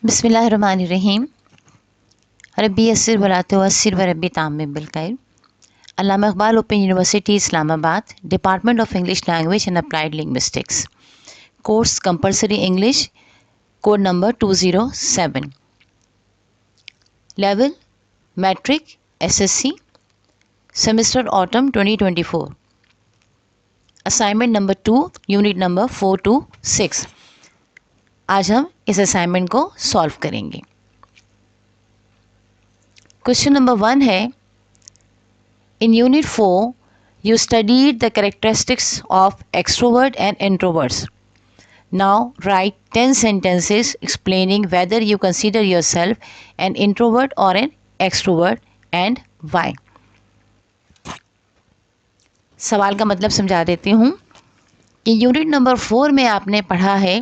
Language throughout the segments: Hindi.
बिस्मिल्लाहिर्रहमानिर्रहीम। रब्बी यस्सिर वला तुअस्सिर व रब्बी ताम्मिम बिल खैर। Allama Iqbal open university Islamabad, department of English language and applied linguistics, course compulsory English, code number 207, level matric SSC, semester autumn 2024, assignment number 2, unit number 4 to 6। आज हम इस असाइनमेंट को सॉल्व करेंगे। क्वेश्चन नंबर 1 है, in unit 4 you studied the characteristics of extrovert and introverts. Now write 10 sentences explaining whether you consider yourself an introvert or an extrovert and why. सवाल का मतलब समझा देती हूँ कि यूनिट नंबर 4 में आपने पढ़ा है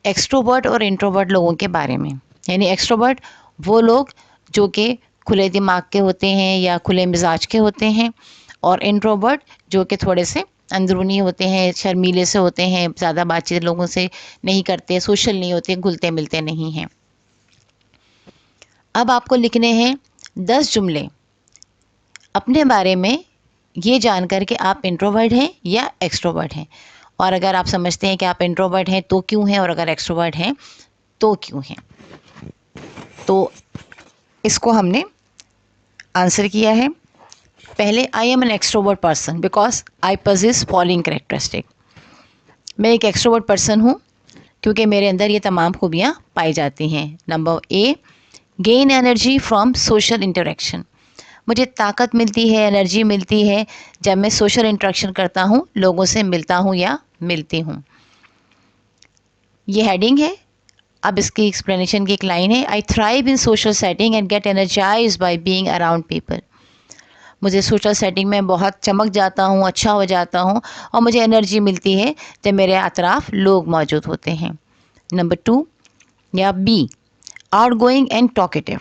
एक्सट्रोवर्ट और इंट्रोवर्ट लोगों के बारे में। यानी एक्सट्रोवर्ट वो लोग जो कि खुले दिमाग के होते हैं या खुले मिजाज के होते हैं, और इंट्रोवर्ट जो कि थोड़े से अंदरूनी होते हैं, शर्मीले से होते हैं, ज़्यादा बातचीत लोगों से नहीं करते, सोशल नहीं होते, घुलते मिलते नहीं हैं। अब आपको लिखने हैं 10 जुमले अपने बारे में, ये जानकर कि आप इंट्रोवर्ट हैं या एक्सट्रोवर्ट हैं, और अगर आप समझते हैं कि आप इंट्रोवर्ट हैं तो क्यों हैं, और अगर एक्सट्रोवर्ट हैं तो क्यों हैं। तो इसको हमने आंसर किया है। पहले, I am an extrovert person because I possess following characteristic. मैं एक एक्सट्रोवर्ट पर्सन हूँ क्योंकि मेरे अंदर ये तमाम खूबियाँ पाई जाती हैं। Number A, gain energy from social interaction. मुझे ताकत मिलती है, एनर्जी मिलती है जब मैं सोशल इंटरेक्शन करता हूँ, लोगों से मिलता हूँ या मिलती हूँ। ये हेडिंग है। अब इसकी एक्सप्लेनेशन की एक लाइन है, I thrive in social setting and get energised by being around people. मुझे सोशल सेटिंग में बहुत चमक जाता हूँ, अच्छा हो जाता हूँ, और मुझे एनर्जी मिलती है जब मेरे अतराफ़ लोग मौजूद होते हैं। नंबर 2 या B, out going and talkative.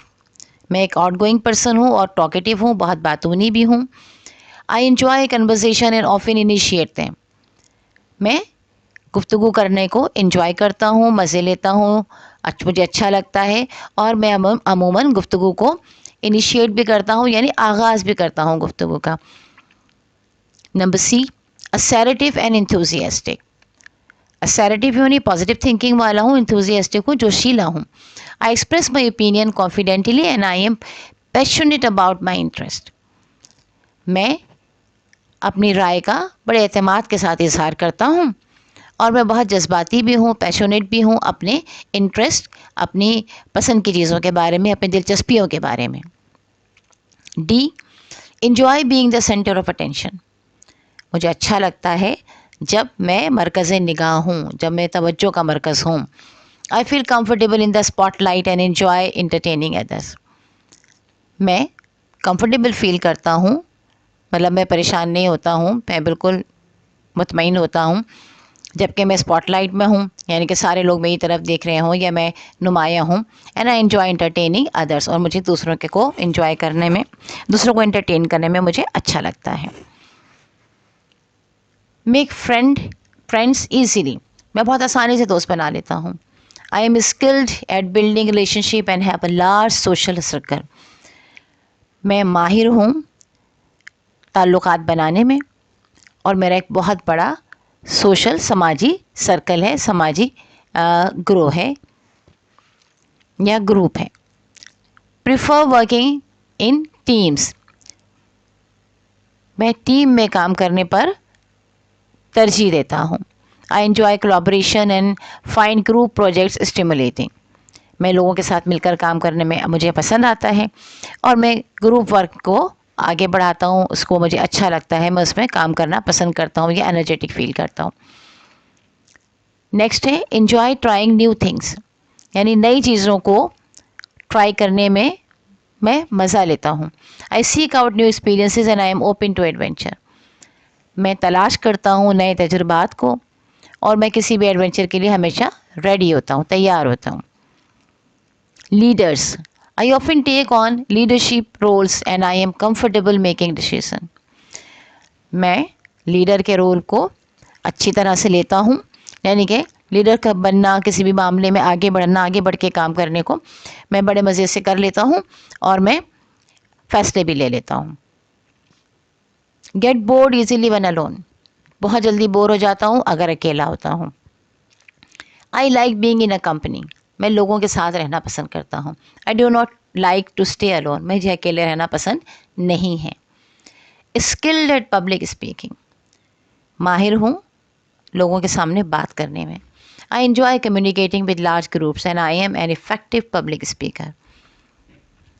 मैं एक आउट गोइंग पर्सन हूँ और टॉकेटिव हूँ, बहुत बातूनी भी हूँ। I enjoy conversation and often initiate them. मैं गुफ्तगू करने को एंजॉय करता हूँ, मज़े लेता हूँ, मुझे अच्छा लगता है, और मैं अमूमन गुफ्तगू को इनिशिएट भी करता हूँ, यानी आगाज़ भी करता हूँ गुफ्तगू का। Number C, assertive and enthusiastic. Assertive यानी पॉजिटिव थिंकिंग वाला हूँ, इंथुजियास्टिक हूँ, जोशीला हूँ। I express my opinion confidently and I am passionate about my interest. मैं अपनी राय का बड़े एतमाद के साथ इजहार करता हूँ, और मैं बहुत जज्बाती भी हूँ, पैशनेट भी हूँ अपने इंटरेस्ट, अपनी पसंद की चीज़ों के बारे में, अपनी दिलचस्पियों के बारे में। D, enjoy being the centre of attention. मुझे अच्छा लगता है जब मैं मरकज़ निगाह हूँ, जब मैं तवज्जो का मरकज़ हूँ। I feel comfortable in the spotlight and enjoy entertaining others. मैं कंफर्टेबल फील करता हूँ, मतलब मैं परेशान नहीं होता हूँ, मैं बिल्कुल मुतमईन होता हूँ जबकि मैं स्पॉटलाइट में हूँ, यानी कि सारे लोग मेरी तरफ देख रहे हों या मैं नुमाया हूँ। And I enjoy entertaining others, और मुझे दूसरों के को एंजॉय करने में, दूसरों को एंटरटेन करने में मुझे अच्छा लगता है। Make friends easily. मैं बहुत आसानी से दोस्त बना लेता हूँ। I am skilled at building relationship and have a large social circle. मैं माहिर हूँ ताल्लुकात बनाने में, और मेरा एक बहुत बड़ा सोशल समाजी सर्कल है, समाजी ग्रो है या ग्रुप है। Prefer working in teams. मैं टीम में काम करने पर तरजीह देता हूँ। I enjoy collaboration and find group projects stimulating. मैं लोगों के साथ मिलकर काम करने में मुझे पसंद आता है, और मैं ग्रुप वर्क को आगे बढ़ाता हूँ, उसको मुझे अच्छा लगता है, मैं उसमें काम करना पसंद करता हूँ या एनर्जेटिक फील करता हूँ। नेक्स्ट है, एंजॉय ट्राइंग न्यू थिंग्स। यानी नई चीज़ों को ट्राई करने में मैं मज़ा लेता हूँ। I seek out new experiences and I am open to adventure. मैं तलाश करता हूँ नए तजुर्बात को, और मैं किसी भी एडवेंचर के लिए हमेशा रेडी होता हूँ, तैयार होता हूँ। Leaders, I often take on leadership roles and I am comfortable making decision. मैं लीडर के रोल को अच्छी तरह से लेता हूँ, यानी कि लीडर का बनना, किसी भी मामले में आगे बढ़ना, आगे बढ़ के काम करने को मैं बड़े मज़े से कर लेता हूँ और मैं फैसले भी ले लेता हूँ। Get bored easily one alone, बहुत जल्दी बोर हो जाता हूँ अगर अकेला होता हूँ। I like being in a company, मैं लोगों के साथ रहना पसंद करता हूँ। I do not like to stay alone, मुझे अकेले रहना पसंद नहीं है। स्किल्ड एट पब्लिक स्पीकिंग, माहिर हूँ लोगों के सामने बात करने में। I enjoy communicating with large groups and I M an effective public speaker,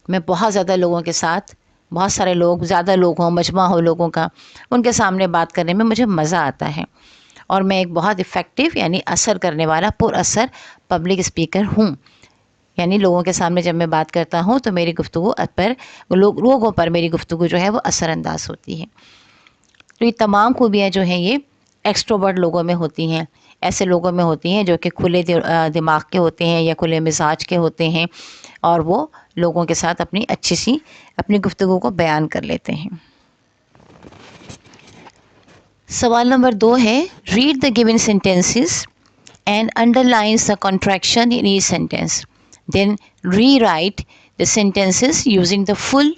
मैं बहुत ज़्यादा लोगों के साथ, बहुत सारे लोग, ज़्यादा लोग हों, मजमा हो लोगों का, उनके सामने बात करने में मुझे मज़ा आता है और मैं एक बहुत इफ़ेक्टिव यानी असर करने वाला पुरअसर पब्लिक स्पीकर हूँ। यानी लोगों के सामने जब मैं बात करता हूँ तो मेरी गुफ्तगू पर लोगों पर मेरी गुफ्तगू जो है वो असरअंदाज होती है। तो ये तमाम खूबियाँ जो हैं ये एक्सट्रोवर्ट लोगों में होती हैं, ऐसे लोगों में होती हैं जो कि खुले दिमाग के होते हैं या खुले मिजाज के होते हैं और वो लोगों के साथ अपनी अच्छी सी अपनी गुफ्तगू को बयान कर लेते हैं। सवाल नंबर 2 है, read the given sentences and underlines the contraction in each sentence. Then rewrite the sentences using the full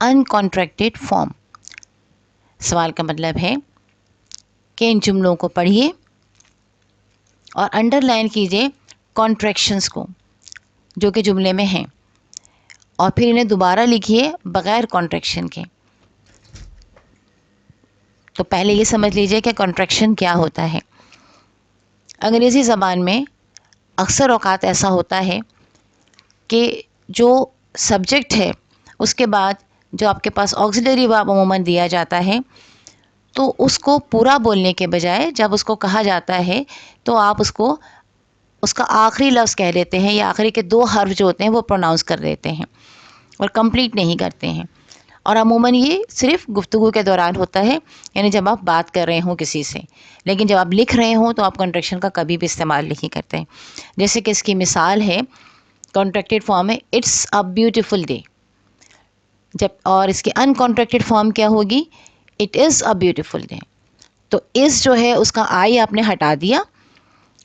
uncontracted form. सवाल का मतलब है कि इन जुमलों को पढ़िए और अंडरलाइन कीजिए कॉन्ट्रैक्शंस को जो कि जुमले में हैं और फिर इन्हें दोबारा लिखिए बग़ैर कॉन्ट्रैक्शन के। तो पहले ये समझ लीजिए कि कॉन्ट्रैक्शन क्या होता है। अंग्रेज़ी ज़बान में अक्सर औक़ात ऐसा होता है कि जो सब्जेक्ट है उसके बाद जो आपके पास ऑक्सिलरी वर्ब अमूमन दिया जाता है तो उसको पूरा बोलने के बजाय जब उसको कहा जाता है तो आप उसका आखिरी लफ्ज़ कह देते हैं या आखिरी के 2 हर्फ जो होते हैं वो प्रोनाउंस कर देते हैं और कंप्लीट नहीं करते हैं। और अमूमन ये सिर्फ़ गुफ्तगू के दौरान होता है, यानी जब आप बात कर रहे हों किसी से, लेकिन जब आप लिख रहे हों तो आप कॉन्ट्रैक्शन का कभी भी इस्तेमाल नहीं करते हैं। जैसे कि इसकी मिसाल है, कॉन्ट्रैक्टेड फॉर्म है इट्स अ ब्यूटीफुल डे, जब और इसकी अनकॉन्ट्रैक्टेड फॉर्म क्या होगी, it is a beautiful day. तो इस जो है उसका आई आपने हटा दिया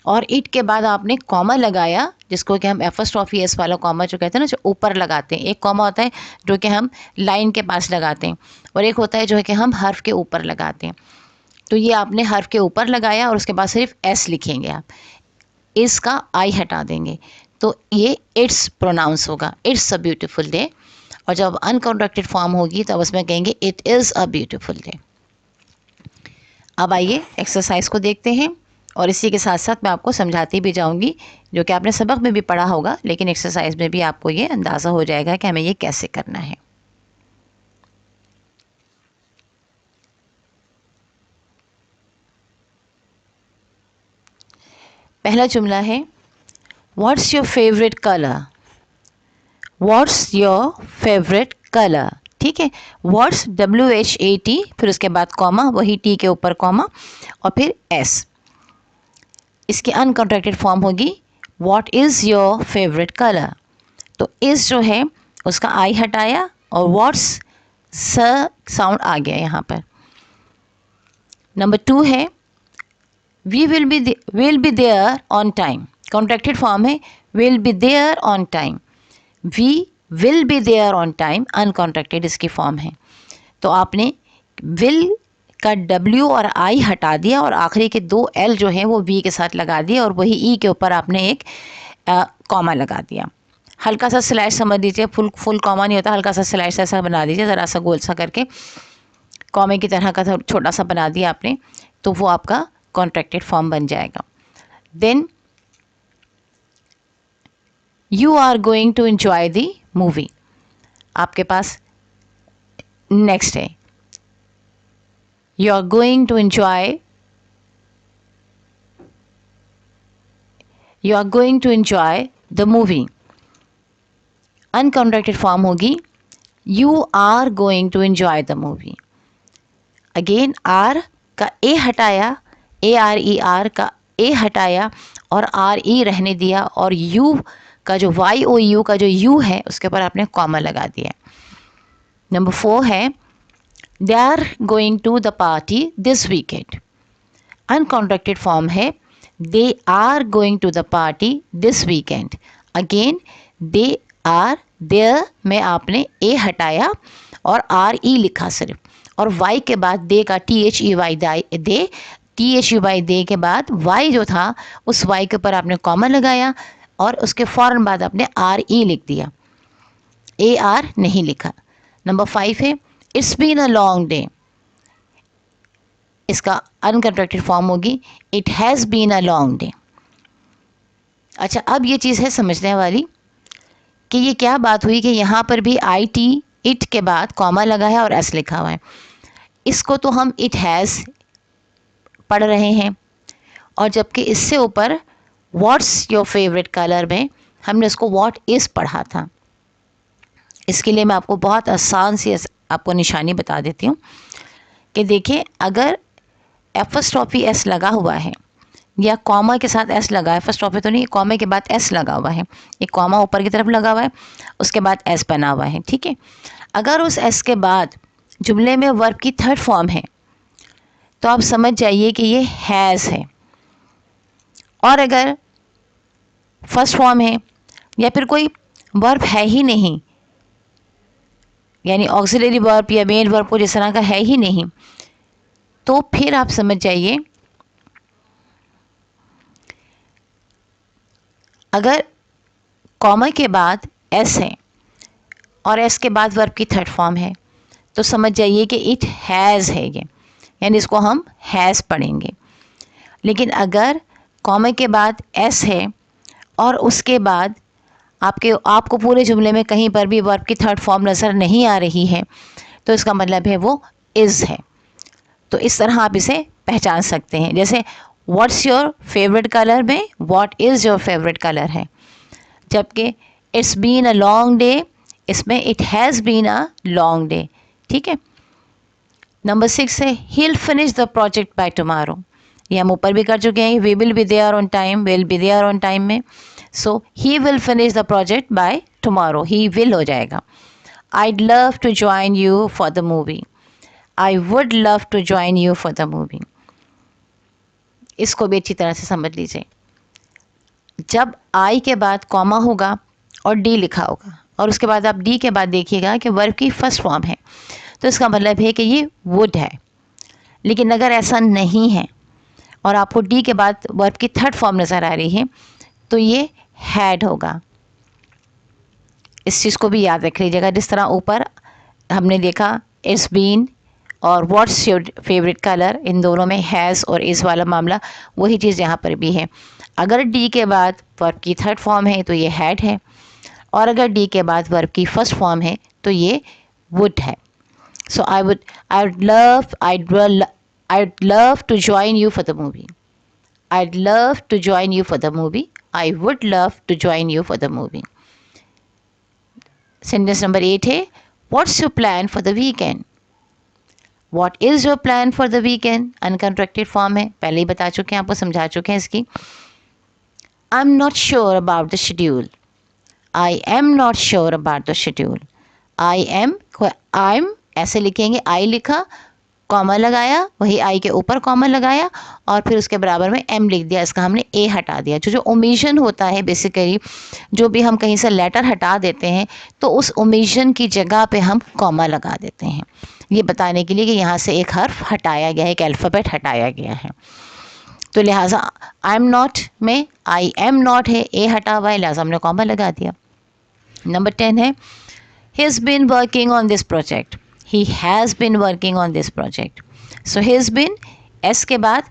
और इट के बाद आपने कॉमा लगाया, जिसको कि हम एफस्ट्रॉफी एस वाला कॉमा जो कहते हैं ना, जो ऊपर लगाते हैं। एक कॉमा होता है जो कि हम लाइन के पास लगाते हैं और एक होता है जो है कि हम हर्फ के ऊपर लगाते हैं। तो ये आपने हर्फ के ऊपर लगाया और उसके बाद सिर्फ एस लिखेंगे आप, इसका आई हटा देंगे तो ये इट्स प्रोनाउंस होगा, इट्स अ ब्यूटीफुल डे। और जब अनकॉन्ट्रैक्टेड फॉर्म होगी तब उसमें कहेंगे it is a beautiful day. अब आइए एक्सरसाइज को देखते हैं और इसी के साथ साथ मैं आपको समझाती भी जाऊंगी, जो कि आपने सबक में भी पढ़ा होगा, लेकिन एक्सरसाइज में भी आपको ये अंदाज़ा हो जाएगा कि हमें ये कैसे करना है। पहला जुमला है, what's your favourite colour. What's your favourite colour, ठीक है। व्हाट्स WHAT, फिर उसके बाद कॉमा, वही टी के ऊपर कॉमा और फिर एस। इसकी अनकॉन्ट्रैक्टेड फॉर्म होगी what is your favourite colour. तो इस जो है उसका आई हटाया और व्हाट्स स साउंड आ गया यहाँ पर। नंबर 2 है, we will be there on time. Contracted form है will be there on time. We will be there on time, uncontracted इसकी फॉर्म है। तो आपने विल का W और I हटा दिया और आखिरी के 2 L जो हैं वो V के साथ लगा दिए और वही E के ऊपर आपने एक कॉमा लगा दिया। हल्का सा स्लैश समझ लीजिए, फुल कॉमा नहीं होता, हल्का सा स्लैश ऐसा बना दीजिए, ज़रा सा गोल सा करके कॉमे की तरह का छोटा सा बना दिया आपने, तो वो आपका कॉन्ट्रैक्टेड फॉर्म बन जाएगा। Then you are going to enjoy the movie, आपके पास नेक्स्ट है you are going to enjoy the movie। Uncontracted form होगी you are going to enjoy the movie। Again R का ए हटाया, ARER का ए हटाया और RE रहने दिया और यू का जो YOU का जो यू है उसके ऊपर आपने कॉमा लगा दिया। नंबर 4 है, they are going to the party this weekend। Uncontracted form है they are going to the party this weekend. Again they are there में आपने ए हटाया और आर ई लिखा सिर्फ, और वाई के बाद दे का THEY दे, THEY दे के बाद वाई जो था उस वाई के ऊपर आपने कॉमा लगाया और उसके फ़ौरन बाद आपने RE लिख दिया, AR नहीं लिखा। नंबर 5 है it's been a long day. इसका अनकंट्रैक्टेड फॉर्म होगी it has been a long day. अच्छा, अब ये चीज़ है समझने वाली कि ये क्या बात हुई कि यहाँ पर भी IT इट के बाद कॉमा लगा है और एस लिखा हुआ है। इसको तो हम इट हैज़ पढ़ रहे हैं, और जबकि इससे ऊपर व्हाट्स योर फेवरेट कलर में हमने उसको व्हाट इज़ पढ़ा था। इसके लिए मैं आपको बहुत आसान सी आपको निशानी बता देती हूँ कि देखिए, अगर एफस्ट्रॉफी एस लगा हुआ है या कॉमा के साथ एस लगा है, एफस्ट्रॉफी तो नहीं, कॉमा के बाद एस लगा हुआ है, एक कॉमा ऊपर की तरफ लगा हुआ है, उसके बाद एस बना हुआ है, ठीक है। अगर उस एस के बाद जुमले में वर्ब की थर्ड फॉर्म है तो आप समझ जाइए कि ये हैज़ है, और अगर फर्स्ट फॉर्म है या फिर कोई वर्ब है ही नहीं, यानी ऑक्सिलरी वर्ब या मेन वर्ब को जिस तरह का है ही नहीं, तो फिर आप समझ जाइए अगर कॉमा के बाद एस है और एस के बाद वर्ब की थर्ड फॉर्म है तो समझ जाइए कि इट हैज़ है ये, यानी इसको हम हैज़ पढ़ेंगे। लेकिन अगर कॉमा के बाद एस है और उसके बाद आपको पूरे जुमले में कहीं पर भी वर्ब की थर्ड फॉर्म नज़र नहीं आ रही है तो इसका मतलब है वो इज़ है। तो इस तरह आप इसे पहचान सकते हैं। जैसे व्हाट्स योर फेवरेट कलर में what is your favourite colour है, जबकि it's been a long day इसमें it has been a long day, ठीक है। नंबर 6 है he will finish the project by tomorrow. ये हम ऊपर भी कर चुके हैं, we will be there on time, will be there on time में, so he will finish the project by tomorrow, he will हो जाएगा। I'd love to join you for the movie. I would love to join you for the movie. इसको भी अच्छी तरह से समझ लीजिए। जब I के बाद कॉमा होगा और D लिखा होगा और उसके बाद आप D के बाद देखिएगा कि वर्ब की फर्स्ट फॉर्म है, तो इसका मतलब है कि ये would है। लेकिन अगर ऐसा नहीं है और आपको D के बाद वर्ब की थर्ड फॉर्म नज़र आ रही है तो ये had होगा। इस चीज़ को भी याद रख लीजिएगा। जिस तरह ऊपर हमने देखा इट्स बीन और व्हाट्स योर फेवरेट कलर, इन दोनों में हैज़ और इज़ वाला मामला, वही चीज़ यहाँ पर भी है। अगर डी के बाद वर्ब की थर्ड फॉर्म है तो ये हैड है, और अगर डी के बाद वर्ब की फर्स्ट फॉर्म है तो ये वुड है। सो I'd love to join you for the movie. I'd love to join you for the movie. I would love to join you for the movie. Sentence number 8 है what's your plan for the weekend. What is your plan for the weekend uncontracted form है, पहले ही बता चुके हैं, आपको समझा चुके हैं इसकी। I am not sure about the schedule. I am not sure about the schedule. I am ऐसे लिखेंगे, आई लिखा, कॉमा लगाया, वही आई के ऊपर कॉमा लगाया और फिर उसके बराबर में एम लिख दिया, इसका हमने ए हटा दिया। जो ओमिशन होता है बेसिकली, जो भी हम कहीं से लेटर हटा देते हैं तो उस ओमिशन की जगह पे हम कॉमा लगा देते हैं, ये बताने के लिए कि यहाँ से एक हर्फ हटाया गया है, एक अल्फ़ाबेट हटाया गया है। तो लिहाजा आई एम नॉट में आई एम नॉट है, ए हटा हुआ है, लिहाजा हमने कॉमा लगा दिया। नंबर 10 है he has been working on this project. He has been working on this project. So he has been, as के बाद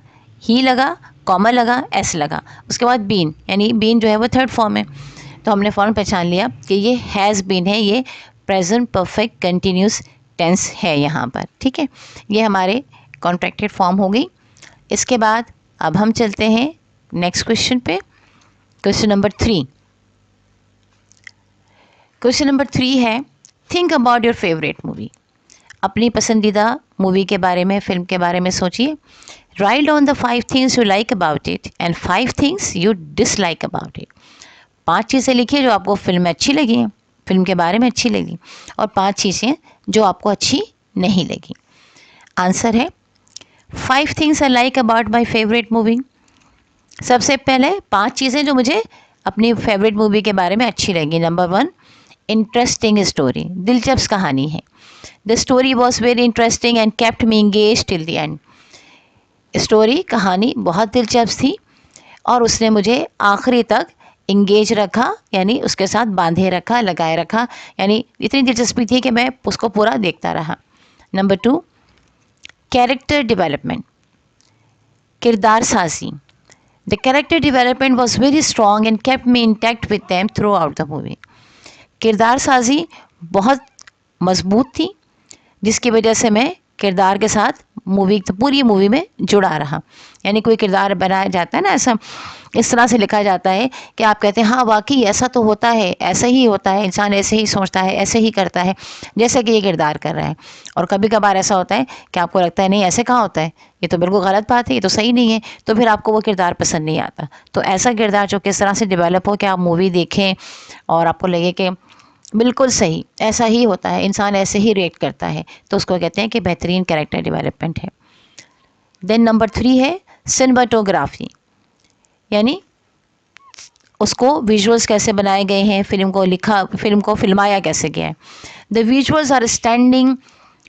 ही लगा, कॉमा लगा, एस लगा, उसके बाद बीन, यानी बीन जो है वो थर्ड फॉर्म है, तो हमने फ़ौरन पहचान लिया कि ये हैज़ बीन है, ये प्रेजेंट परफेक्ट कंटिन्यूस टेंस है यहाँ पर, ठीक है। ये हमारे कॉन्ट्रैक्टेड फॉर्म हो गई। इसके बाद अब हम चलते हैं नेक्स्ट क्वेश्चन पे, क्वेश्चन नंबर 3। क्वेश्चन नंबर 3 है think about your favourite movie. अपनी पसंदीदा मूवी के बारे में, फिल्म के बारे में सोचिए। Write down the 5 things you like about it and 5 things you dislike about it. 5 चीज़ें लिखिए जो आपको फिल्म में अच्छी लगी हैं, फिल्म के बारे में अच्छी लगी, और 5 चीज़ें जो आपको अच्छी नहीं लगी। आंसर है 5 things I like about my favourite movie. सबसे पहले 5 चीज़ें जो मुझे अपनी फेवरेट मूवी के बारे में अच्छी लगी। नंबर 1, इंटरेस्टिंग स्टोरी, दिलचस्प कहानी है। The story was very interesting and kept me engage till the end. Story कहानी बहुत दिलचस्प थी और उसने मुझे आखिरी तक इंगेज रखा, यानी उसके साथ बांधे रखा, लगाए रखा, यानी इतनी दिलचस्पी थी कि मैं उसको पूरा देखता रहा। नंबर 2, कैरेक्टर डेवलपमेंट, किरदार साजी। The character development was very strong and kept me intact with them through out the movie. किरदार साजी बहुत मजबूत थी, जिसकी वजह से मैं किरदार के साथ पूरी मूवी में जुड़ा रहा। यानी कोई किरदार बनाया जाता है ना, ऐसा इस तरह से लिखा जाता है कि आप कहते हैं हाँ वाकई ऐसा तो होता है, ऐसा ही होता है, इंसान ऐसे ही सोचता है, ऐसे ही करता है जैसे कि ये किरदार कर रहा है। और कभी कभार ऐसा होता है कि आपको लगता है नहीं ऐसे कहाँ होता है, ये तो बिल्कुल गलत बात है, ये तो सही नहीं है, तो फिर आपको वो किरदार पसंद नहीं आता। तो ऐसा किरदार जो किस तरह से डेवलप हो कि आप मूवी देखें और आपको लगे कि बिल्कुल सही, ऐसा ही होता है, इंसान ऐसे ही रिएक्ट करता है, तो उसको कहते हैं कि बेहतरीन कैरेक्टर डेवलपमेंट है। देन नंबर 3 है सिनेमाटोग्राफी, यानी उसको विजुअल्स कैसे बनाए गए हैं, फिल्म को फिल्माया कैसे गया है। The visuals are standing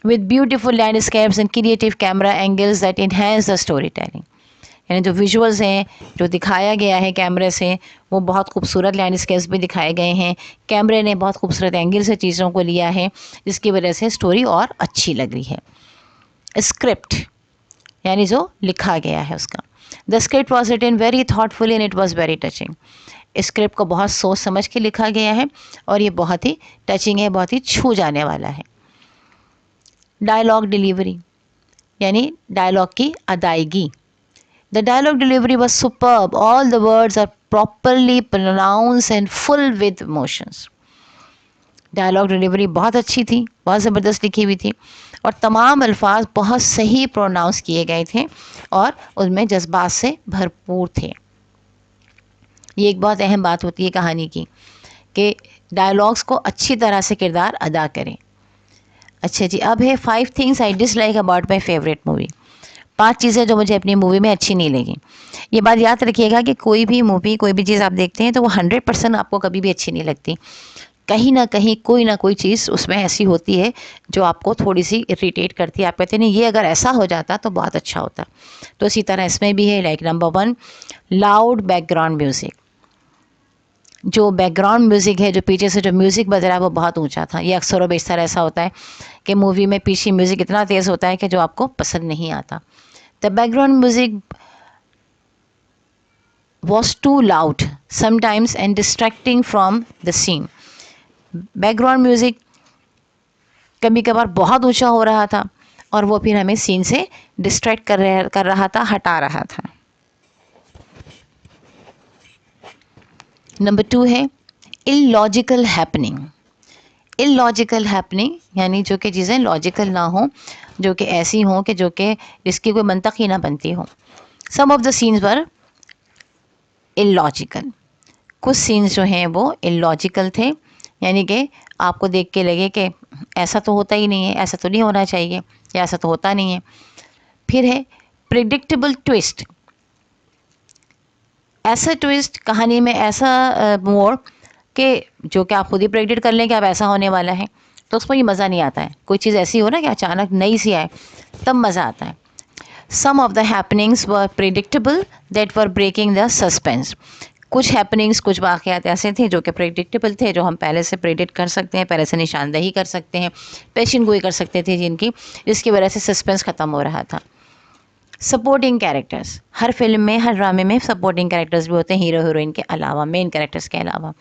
with beautiful landscapes and creative camera angles that enhance the storytelling. यानी जो विजुअल्स हैं, जो दिखाया गया है कैमरे से, वो बहुत खूबसूरत लैंडस्केप्स भी दिखाए गए हैं, कैमरे ने बहुत खूबसूरत एंगल से चीज़ों को लिया है, जिसकी वजह से स्टोरी और अच्छी लग रही है। स्क्रिप्ट, यानी जो लिखा गया है उसका। The script was written very thoughtfully and it was very touching. Script को बहुत सोच समझ के लिखा गया है और ये बहुत ही टचिंग है, बहुत ही छू जाने वाला है। डायलॉग डिलीवरी, यानी डायलॉग की अदायगी। The dialogue delivery was superb. All the words are properly pronounced and full with emotions. Dialogue delivery बहुत अच्छी थी, बहुत ज़बरदस्त लिखी हुई थी और तमाम अल्फाज बहुत सही प्रोनाउंस किए गए थे और उनमें जज्बात से भरपूर थे। ये एक बहुत अहम बात होती है कहानी की कि डायलॉग्स को अच्छी तरह से किरदार अदा करें। अच्छा जी, अब है 5 things I dislike about my favourite movie. 5 चीज़ें जो मुझे अपनी मूवी में अच्छी नहीं लगी। ये बात याद रखिएगा कि कोई भी मूवी, कोई भी चीज़ आप देखते हैं तो वो 100% आपको कभी भी अच्छी नहीं लगती। कहीं ना कहीं कोई ना कोई चीज़ उसमें ऐसी होती है जो आपको थोड़ी सी इरिटेट करती है। आप कहते हैं नहीं ये अगर ऐसा हो जाता तो बहुत अच्छा होता। तो इसी तरह इसमें भी है। Like number 1, loud background music. जो बैकग्राउंड म्यूज़िक है, जो पीछे से जो म्यूज़िक बज रहा है वो बहुत ऊंचा था। ये अक्सर व बेशतर ऐसा होता है कि मूवी में पीछे म्यूज़िक इतना तेज़ होता है कि जो आपको पसंद नहीं आता। The background music was too loud sometimes and distracting from the scene. Background music कभी कभार बहुत ऊंचा हो रहा था और वो फिर हमें सीन से डिस्ट्रैक्ट कर रहा था, हटा रहा था। नंबर 2 है इलॉजिकल हैपनिंग। इलॉजिकल हैपनिंग यानी जो कि चीज़ें लॉजिकल ना हो, जो कि ऐसी हों कि जो कि इसकी कोई मंतक ही ना बनती हो। Some of the scenes were illogical. कुछ सीन्स जो हैं वो इलॉजिकल थे, यानी कि आपको देख के लगे कि ऐसा तो होता ही नहीं है, ऐसा तो नहीं होना चाहिए, या ऐसा तो होता नहीं है। फिर है प्रिडिक्टेबल ट्विस्ट। ऐसा ट्विस्ट कहानी में, ऐसा मोड़ कि जो कि आप खुद ही प्रेडिक्ट कर लें कि अब ऐसा होने वाला है, तो उसमें ये मज़ा नहीं आता है। कोई चीज़ ऐसी हो ना कि अचानक नई सी आए, तब मज़ा आता है। Some of the happenings were predictable that were breaking the suspense. कुछ हैपनिंग्स, कुछ वाक़यात ऐसे थे जो कि प्रेडिक्टेबल थे, जो हम पहले से प्रेडिक्ट कर सकते हैं, पहले से निशानदेही कर सकते हैं, पेशन गोई कर सकते थे जिनकी, जिसकी वजह से सस्पेंस ख़त्म हो रहा था। सपोर्टिंग कैरेक्टर्स, हर फिल्म में, हर ड्रामे में सपोर्टिंग कैरेक्टर्स भी होते हैं हीरो हीरोइन के अलावा, मेन कैरेक्टर्स के अलावा।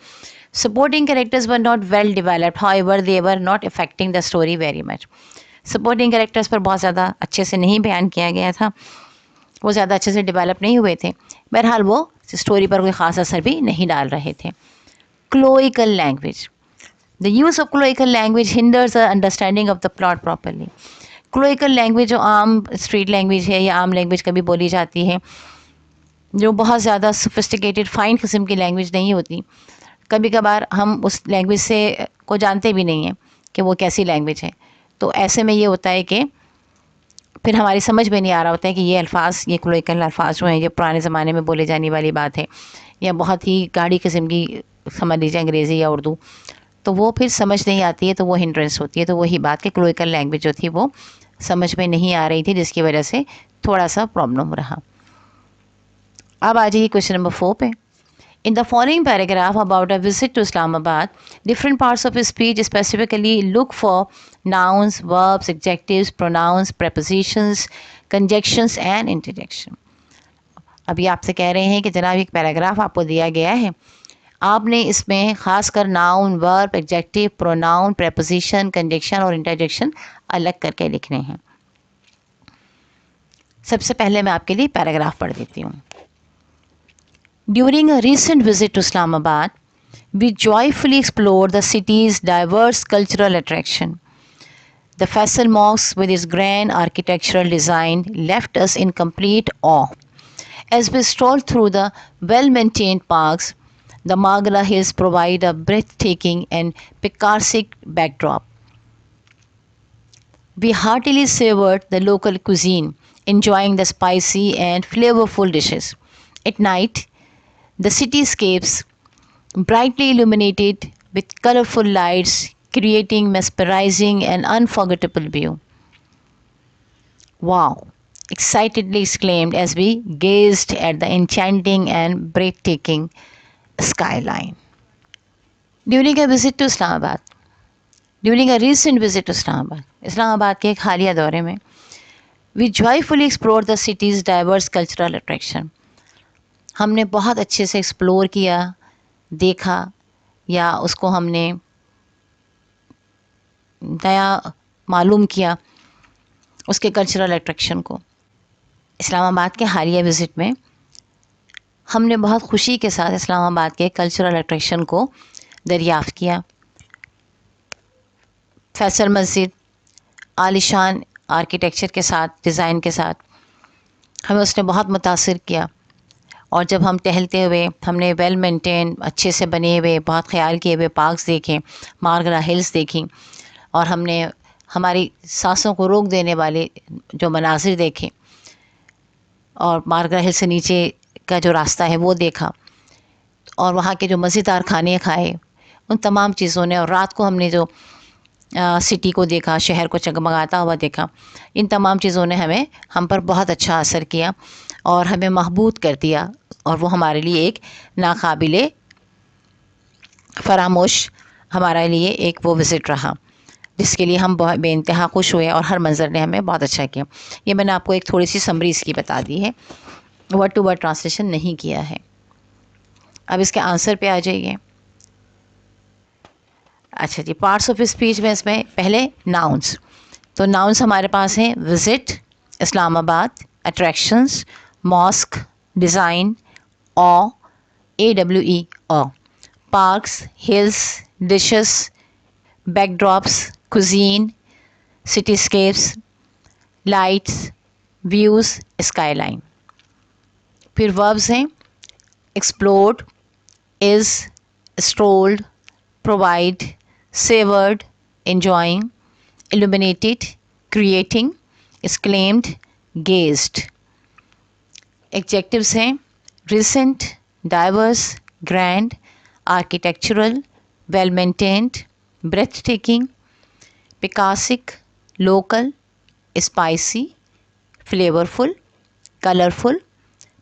Supporting characters were not well developed, however they were not affecting the story very much. Supporting characters पर बहुत ज़्यादा अच्छे से नहीं बयान किया गया था, वो ज़्यादा अच्छे से डेवलप नहीं हुए थे। बहरहाल वो स्टोरी पर कोई ख़ास असर भी नहीं डाल रहे थे। Colloquial language, the use of colloquial language hinders the understanding of the plot properly. Colloquial language जो आम स्ट्रीट लैंग्वेज है या आम लैंग्वेज कभी बोली जाती है, जो बहुत ज़्यादा सोफिस्टिकेटेड फाइन किस्म की लैंग्वेज नहीं होती, कभी कभार हम उस लैंग्वेज से को जानते भी नहीं हैं कि वो कैसी लैंग्वेज है। तो ऐसे में ये होता है कि फिर हमारी समझ में नहीं आ रहा होता है कि ये अल्फाज, ये क्लोइकल अल्फाज जो हैं ये पुराने ज़माने में बोले जाने वाली बात है या बहुत ही गाढ़ी किस्म की समझ लीजिए अंग्रेज़ी या उर्दू, तो वो फिर समझ नहीं आती है, तो वो हिंड्रेंस होती है। तो वही बात कि क्लोइकल लैंग्वेज जो थी वो समझ में नहीं आ रही थी, जिसकी वजह से थोड़ा सा प्रॉब्लम रहा। अब आ जाइए क्वेश्चन नंबर 4 पे। In the following paragraph about a visit to Islamabad, different parts of his speech specifically look for nouns, verbs, adjectives, pronouns, prepositions, conjunctions and interjection. अभी आपसे कह रहे हैं कि जनाब एक पैराग्राफ आपको दिया गया है, आपने इसमें खासकर noun, verb, adjective, pronoun, preposition, conjunction और इंटरजेक्शन अलग करके लिखने हैं। सबसे पहले मैं आपके लिए पैराग्राफ पढ़ देती हूँ। During a recent visit to Islamabad, we joyfully explored the city's diverse cultural attraction. The Faisal Mosque, with its grand architectural design, left us in complete awe. As we strolled through the well-maintained parks, the Maghra Hills provide a breathtaking and picturesque backdrop. We heartily savored the local cuisine, enjoying the spicy and flavorful dishes. At night, the cityscapes, brightly illuminated with colorful lights, creating mesmerizing and unforgettable view. Wow! Excitedly exclaimed as we gazed at the enchanting and breathtaking skyline. During a visit to Islamabad, during a recent visit to Islamabad, Islamabad के एक हालिया दौरे में, we joyfully explored the city's diverse cultural attraction. हमने बहुत अच्छे से एक्सप्लोर किया, देखा या उसको हमने नया मालूम किया उसके कल्चरल अट्रैक्शन को। इस्लामाबाद के हालिया विज़िट में हमने बहुत खुशी के साथ इस्लामाबाद के कल्चरल अट्रैक्शन को दरियाफ़्त किया। फैसल मस्जिद आलीशान आर्किटेक्चर के साथ, डिज़ाइन के साथ हमें उसने बहुत मुतासिर किया। और जब हम टहलते हुए हमने वेल मेंटेन, अच्छे से बने हुए, बहुत ख्याल किए हुए पार्क्स देखे, मार्गरा हिल्स देखी और हमने हमारी सांसों को रोक देने वाले जो मनाजिर देखे और मार्गरा हिल से नीचे का जो रास्ता है वो देखा और वहाँ के जो मज़ेदार खाने खाए, उन तमाम चीज़ों ने, और रात को हमने जो सिटी को देखा, शहर को जगमगाता हुआ देखा, इन तमाम चीज़ों ने हम पर बहुत अच्छा असर किया और हमें महबूब कर दिया और वो हमारे लिए एक नाकाबिले फरामोश हमारे लिए एक वो विज़िट रहा जिसके लिए हम बहुत बेइंतहा खुश हुए और हर मंज़र ने हमें बहुत अच्छा किया। ये मैंने आपको एक थोड़ी सी समरी इसकी बता दी है, वर्ड टू वर्ड ट्रांसलेशन नहीं किया है। अब इसके आंसर पे आ जाइए। अच्छा जी, पार्ट्स ऑफ स्पीच में इसमें पहले नाउन्स, तो नाउन्स हमारे पास हैं visit, Islamabad, attractions, mosque, design, awe, AWE awe, parks, hills, dishes, backdrops, cuisine, cityscapes, lights, views, skyline. फिर वर्ब्स हैं explored, is, strolled, provide, savored, enjoying, illuminated, creating, exclaimed, gazed. Adjectives हैं recent, diverse, grand, architectural, well maintained, breathtaking, picturesque, local, spicy, flavorful, colorful,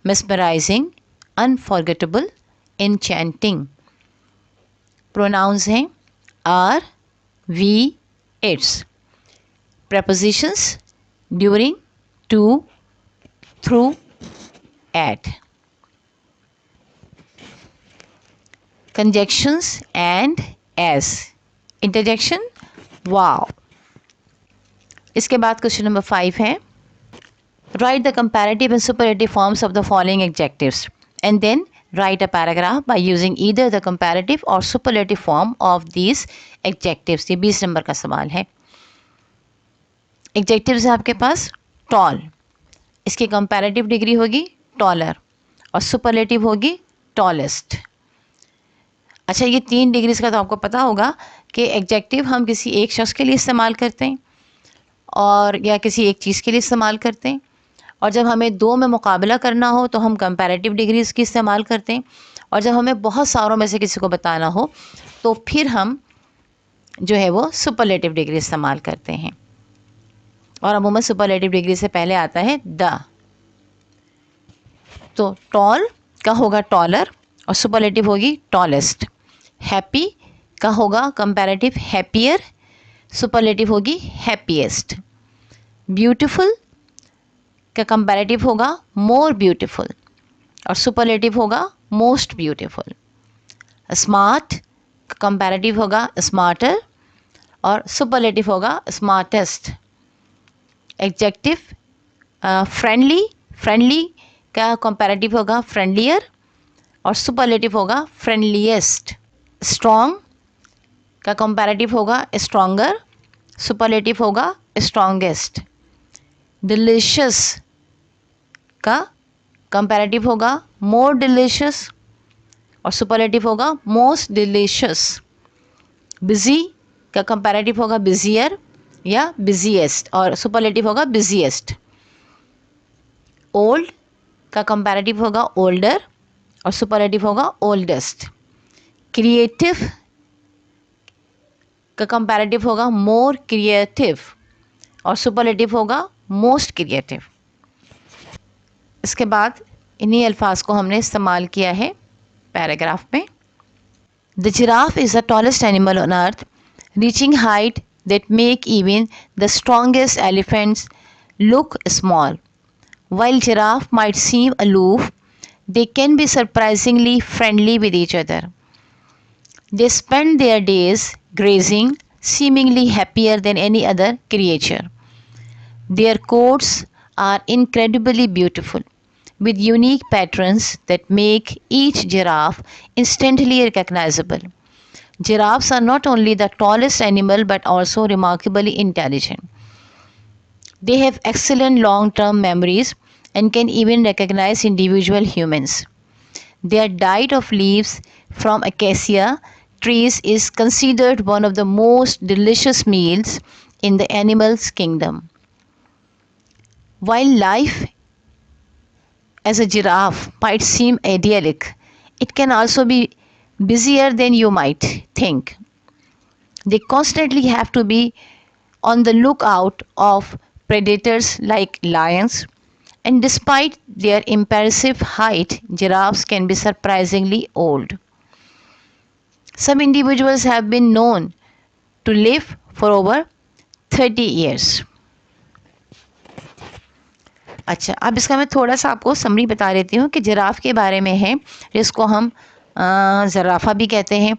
mesmerizing, unforgettable, enchanting. Pronouns हैं are, we, its. Prepositions during, to, through, at. Conjunctions and as. Interjection wow. इसके बाद क्वेश्चन नंबर 5 है write the comparative and superlative forms of the following adjectives and then write a paragraph by using either the comparative or superlative form of these adjectives. ये 20 नंबर का सवाल है। एडजेक्टिव्स है आपके पास टॉल, इसकी कंपैरेटिव डिग्री होगी टॉलर और सुपरलेटिव होगी टॉलेस्ट। अच्छा, ये 3 डिग्रीज का तो आपको पता होगा कि एडजेक्टिव हम किसी एक शख्स के लिए इस्तेमाल करते हैं और या किसी एक चीज़ के लिए इस्तेमाल करते हैं। और जब हमें दो में मुकाबला करना हो तो हम कंपैरेटिव डिग्रीज़ की इस्तेमाल करते हैं। और जब हमें बहुत सारों में से किसी को बताना हो तो फिर हम जो है वो सुपरलेटिव डिग्री इस्तेमाल करते हैं। और अमूमन सुपरलेटिव डिग्री से पहले आता है द। तो टॉल का होगा टॉलर और सुपरलेटिव होगी टॉलेस्ट। हैप्पी का होगा कंपैरेटिव हैप्पियर, सुपरलेटिव होगी हैप्पीएस्ट। ब्यूटीफुल का कंपैरेटिव होगा मोर ब्यूटीफुल और सुपरलेटिव होगा मोस्ट ब्यूटीफुल। स्मार्ट का कंपैरेटिव होगा स्मार्टर और सुपरलेटिव होगा स्मार्टेस्ट। एडजेक्टिव फ्रेंडली, फ्रेंडली का कंपैरेटिव होगा फ्रेंडलियर और सुपरलेटिव होगा फ्रेंडलीएस्ट। स्ट्रॉन्ग का कंपैरेटिव होगा स्ट्रॉन्गर, सुपरलेटिव होगा स्ट्रॉन्गेस्ट। डिलीशियस का कंपैरेटिव होगा मोर डिलीशियस और सुपरलेटिव होगा मोस्ट डिलीशियस। बिजी का कंपैरेटिव होगा बिजियर या बिजीएस्ट और सुपरलेटिव होगा बिजीएस्ट। ओल्ड का कंपैरेटिव होगा ओल्डर और सुपरलेटिव होगा ओल्डेस्ट। क्रिएटिव का कंपैरेटिव होगा मोर क्रिएटिव और सुपरलेटिव होगा मोस्ट क्रिएटिव। इसके बाद इन्हीं अल्फाज को हमने इस्तेमाल किया है पैराग्राफ में। The giraffe is the tallest animal on earth, reaching height that make even the strongest elephants look small. While giraffe might seem aloof, they can be surprisingly friendly with each other. They spend their days grazing, seemingly happier than any other creature. Their coats are incredibly beautiful, with unique patterns that make each giraffe instantly recognizable. Giraffes are not only the tallest animal but also remarkably intelligent. They have excellent long-term memories and can even recognize individual humans. Their diet of leaves from acacia trees is considered one of the most delicious meals in the animals kingdom. While life as a giraffe might seem idyllic, it can also be busier than you might think. They constantly have to be on the lookout of predators like lions, and despite their impressive height, giraffes can be surprisingly old. Some individuals have been known to live for over 30 years. अच्छा, अब इसका मैं थोड़ा सा आपको समरी बता देती हूँ कि जिराफ के बारे में है, जिसको हम ज़राफ़ा भी कहते हैं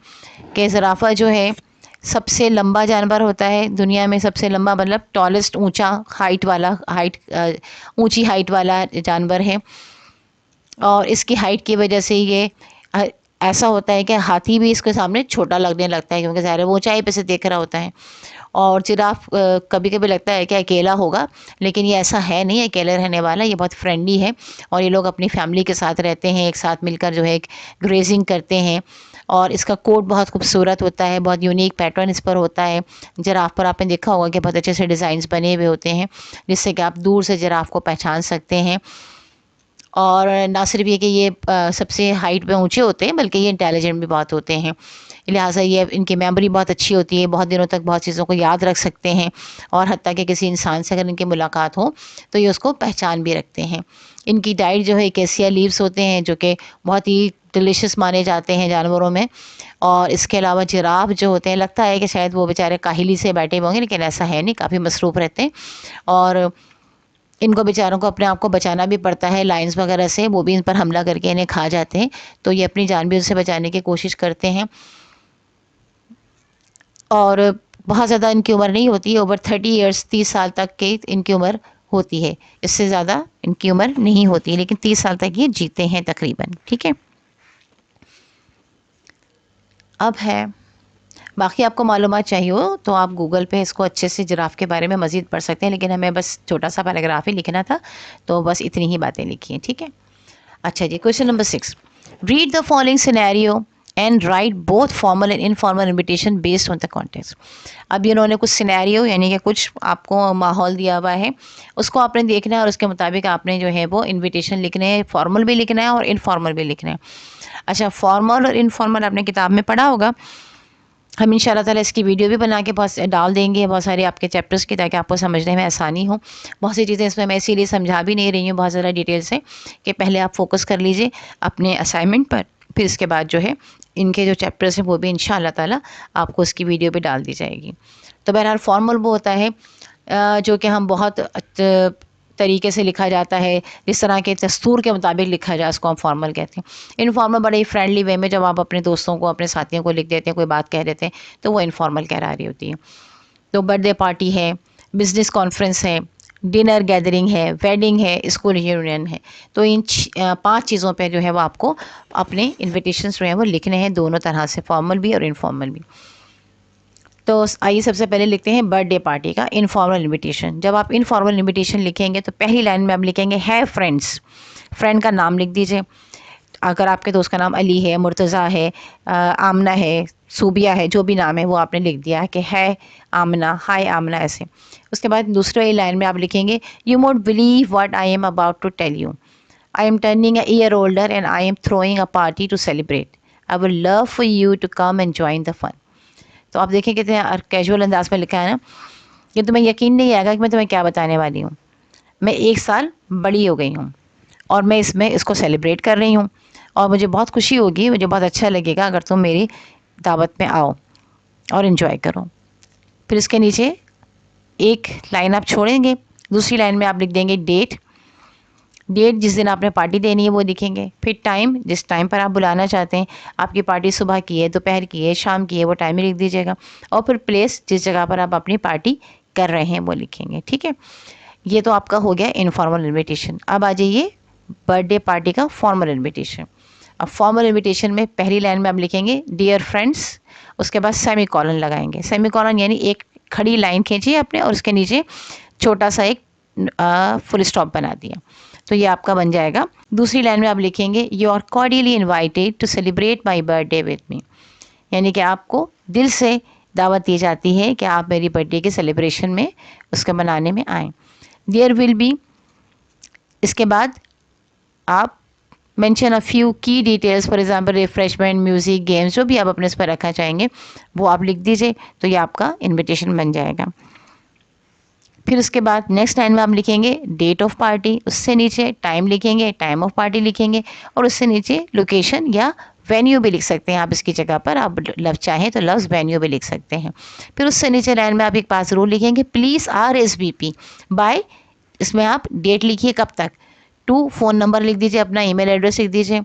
कि ज़राफ़ा जो है सबसे लंबा जानवर होता है दुनिया में। सबसे लंबा मतलब टॉलेस्ट, ऊंचा हाइट वाला, ऊंची हाइट वाला जानवर है। और इसकी हाइट की वजह से ये ऐसा होता है कि हाथी भी इसके सामने छोटा लगने लगता है, क्योंकि ज़ाहिर है वो ऊंचाई पे से देख रहा होता है। और जिराफ कभी कभी लगता है कि अकेला होगा, लेकिन ये ऐसा है नहीं, अकेले रहने वाला। ये बहुत फ्रेंडली है और ये लोग अपनी फैमिली के साथ रहते हैं, एक साथ मिलकर जो है ग्रेजिंग करते हैं। और इसका कोट बहुत खूबसूरत होता है, बहुत यूनिक पैटर्न इस पर होता है। जिराफ पर आपने देखा होगा कि बहुत अच्छे से डिज़ाइंस बने हुए होते हैं, जिससे कि आप दूर से जिराफ को पहचान सकते हैं। और ना सिर्फ ये कि ये सबसे हाइट पे ऊंचे होते हैं, बल्कि ये इंटेलिजेंट भी बहुत होते हैं। लिहाजा ये इनकी मेमोरी बहुत अच्छी होती है, बहुत दिनों तक बहुत चीज़ों को याद रख सकते हैं। और हत्ता कि किसी इंसान से अगर इनकी मुलाकात हो तो ये उसको पहचान भी रखते हैं। इनकी डाइट जो है एकेसिया लीव्स होते हैं, जो कि बहुत ही डिलीशियस माने जाते हैं जानवरों में। और इसके अलावा जिराफ जो होते हैं, लगता है कि शायद वो बेचारे काहिली से बैठे होंगे, लेकिन ऐसा है नहीं, काफ़ी मसरूफ़ रहते हैं। और इनको बेचारों को अपने आप को बचाना भी पड़ता है लायंस वगैरह से, वो भी इन पर हमला करके इन्हें खा जाते हैं। तो ये अपनी जान भी उनसे बचाने की कोशिश करते हैं। और बहुत ज़्यादा इनकी उम्र नहीं होती है, ओवर 30 ईयर्स, 30 साल तक के इनकी उम्र होती है। इससे ज़्यादा इनकी उम्र नहीं होती है, लेकिन 30 साल तक ये जीते हैं तकरीबन। ठीक है, अब है बाकी आपको मालूमात चाहिए हो तो आप गूगल पे इसको अच्छे से जिराफ के बारे में मज़ीद पढ़ सकते हैं, लेकिन हमें बस छोटा सा पैराग्राफ ही लिखना था, तो बस इतनी ही बातें लिखी हैं। ठीक है, अच्छा जी, question number 6, read the following scenario and write both formal and informal invitation based on the context. अब इन्होंने कुछ सिनेरियो यानी कि कुछ आपको माहौल दिया हुआ है, उसको आपने देखना है और उसके मुताबिक आपने जो है वो इन्विटेशन लिखने हैं, फॉर्मल भी लिखना है और इनफॉर्मल भी लिखना है। अच्छा, फॉर्मल और इनफॉर्मल आपने किताब में पढ़ा होगा, हम इंशाल्लाह ताला इसकी वीडियो भी बना के बहुत डाल देंगे बहुत सारे आपके चैप्टर्स की, ताकि आपको समझने में आसानी हो। बहुत सी चीज़ें इसमें मैं इसीलिए समझा भी नहीं रही हूँ बहुत ज़्यादा डिटेल से, कि पहले आप फोकस कर लीजिए अपने असाइनमेंट पर, फिर इसके बाद जो है इनके जो चैप्टर्स हैं वो भी इंशाल्लाह ताला आपको उसकी वीडियो भी डाल दी जाएगी। तो बहरहाल फॉर्मल वो होता है जो कि हम बहुत तरीके से लिखा जाता है, जिस तरह के दस्तूर के मुताबिक लिखा जाए उसको हम फॉर्मल कहते हैं। इनफॉर्मल बड़े ही फ्रेंडली वे में जब आप अपने दोस्तों को, अपने साथियों को लिख देते हैं, कोई बात कह देते हैं, तो वो इनफॉर्मल कह रही होती है। तो बर्थडे पार्टी है, बिजनेस कॉन्फ्रेंस है, डिनर गैदरिंग है, वेडिंग है, स्कूल रियूनियन है। तो इन 5 चीज़ों पे जो है वो आपको अपने इन्विटेशंस जो हैं वो लिखने हैं, दोनों तरह से, फॉर्मल भी और इनफॉर्मल भी। तो आइए सबसे पहले लिखते हैं बर्थडे पार्टी का इनफॉर्मल इनविटेशन। जब आप इनफॉर्मल इनविटेशन लिखेंगे तो पहली लाइन में आप लिखेंगे है फ्रेंड्स, फ्रेंड का नाम लिख दीजिए। अगर आपके दोस्त का नाम अली है, मुर्तज़ा है, आमना है, सूबिया है, जो भी नाम है वो आपने लिख दिया है कि है आमना, हाय आमना, ऐसे। उसके बाद दूसरे लाइन में आप लिखेंगे you won't believe what I am about to tell you, I am turning a year older and I am throwing a party to celebrate, I would love for you to come and join the fun. तो आप देखें कितने कैजुअल अंदाज में लिखा है ना, ये तुम्हें यकीन नहीं आएगा कि मैं तुम्हें क्या बताने वाली हूँ। मैं 1 साल बड़ी हो गई हूँ और मैं इसको सेलिब्रेट कर रही हूँ, और मुझे बहुत खुशी होगी, मुझे बहुत अच्छा लगेगा अगर तुम मेरी दावत में आओ और इन्जॉय करो। फिर इसके नीचे एक लाइन आप छोड़ेंगे, दूसरी लाइन में आप लिख देंगे डेट जिस दिन आपने पार्टी देनी है वो लिखेंगे। फिर टाइम, जिस टाइम पर आप बुलाना चाहते हैं, आपकी पार्टी सुबह की है, दोपहर की है, शाम की है, वो टाइम ही लिख दीजिएगा। और फिर प्लेस, जिस जगह पर आप अपनी पार्टी कर रहे हैं वो लिखेंगे। ठीक है, ये तो आपका हो गया इनफॉर्मल इन्विटेशन। अब आ जाइए बर्थडे पार्टी का फॉर्मल इन्विटेशन। अब फॉर्मल इन्विटेशन में पहली लाइन में आप लिखेंगे डियर फ्रेंड्स, उसके बाद सेमी कॉलन लगाएंगे। सेमी कॉलन यानी एक खड़ी लाइन खींचिए आपने और उसके नीचे छोटा सा एक फुल स्टॉप बना दिया, तो ये आपका बन जाएगा। दूसरी लाइन में आप लिखेंगे you are cordially invited to celebrate my birthday with me, यानी कि आपको दिल से दावत दी जाती है कि आप मेरी बर्थडे के सेलिब्रेशन में, उसके मनाने में आएँ। देयर विल बी, इसके बाद आप मेंशन अ फ्यू की details, for example refreshment, music, games, जो भी आप अपने इस पर रखना चाहेंगे वो आप लिख दीजिए, तो ये आपका इन्विटेशन बन जाएगा। फिर उसके बाद नेक्स्ट लाइन में आप लिखेंगे डेट ऑफ पार्टी, उससे नीचे टाइम लिखेंगे, टाइम ऑफ पार्टी लिखेंगे, और उससे नीचे लोकेशन या वेन्यू भी लिख सकते हैं आप, इसकी जगह पर आप लफ्ज़ चाहें तो लफ्ज़ वेन्यू भी लिख सकते हैं। फिर उससे नीचे लाइन में आप एक पास रूल लिखेंगे प्लीज़ RSVP बाय, इसमें आप डेट लिखिए कब तक, टू फ़ोन नंबर लिख दीजिए, अपना ईमेल एड्रेस लिख दीजिए,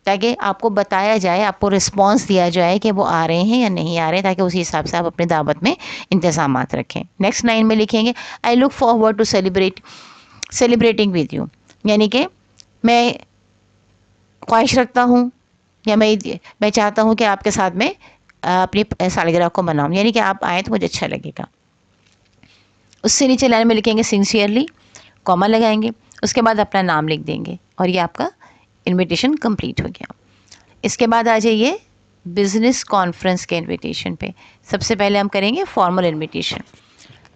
ताकि आपको बताया जाए, आपको रिस्पांस दिया जाए कि वो आ रहे हैं या नहीं आ रहे हैं, ताकि उसी हिसाब से आप अपनी दावत में इंतज़ामात रखें। नेक्स्ट लाइन में लिखेंगे I look forward to celebrating with you, यानी कि मैं ख्वाहिश रखता हूँ या मैं चाहता हूँ कि आपके साथ में अपनी सालगिरह को मनाऊँ, यानी कि आप आएँ तो मुझे अच्छा लगेगा। उससे नीचे लाइन में लिखेंगे सिंसियरली, कॉमा लगाएंगे, उसके बाद अपना नाम लिख देंगे, और ये आपका इनविटेशन कंप्लीट हो गया। इसके बाद आ जाइए बिजनेस कॉन्फ्रेंस के इनविटेशन पे। सबसे पहले हम करेंगे फॉर्मल इनविटेशन।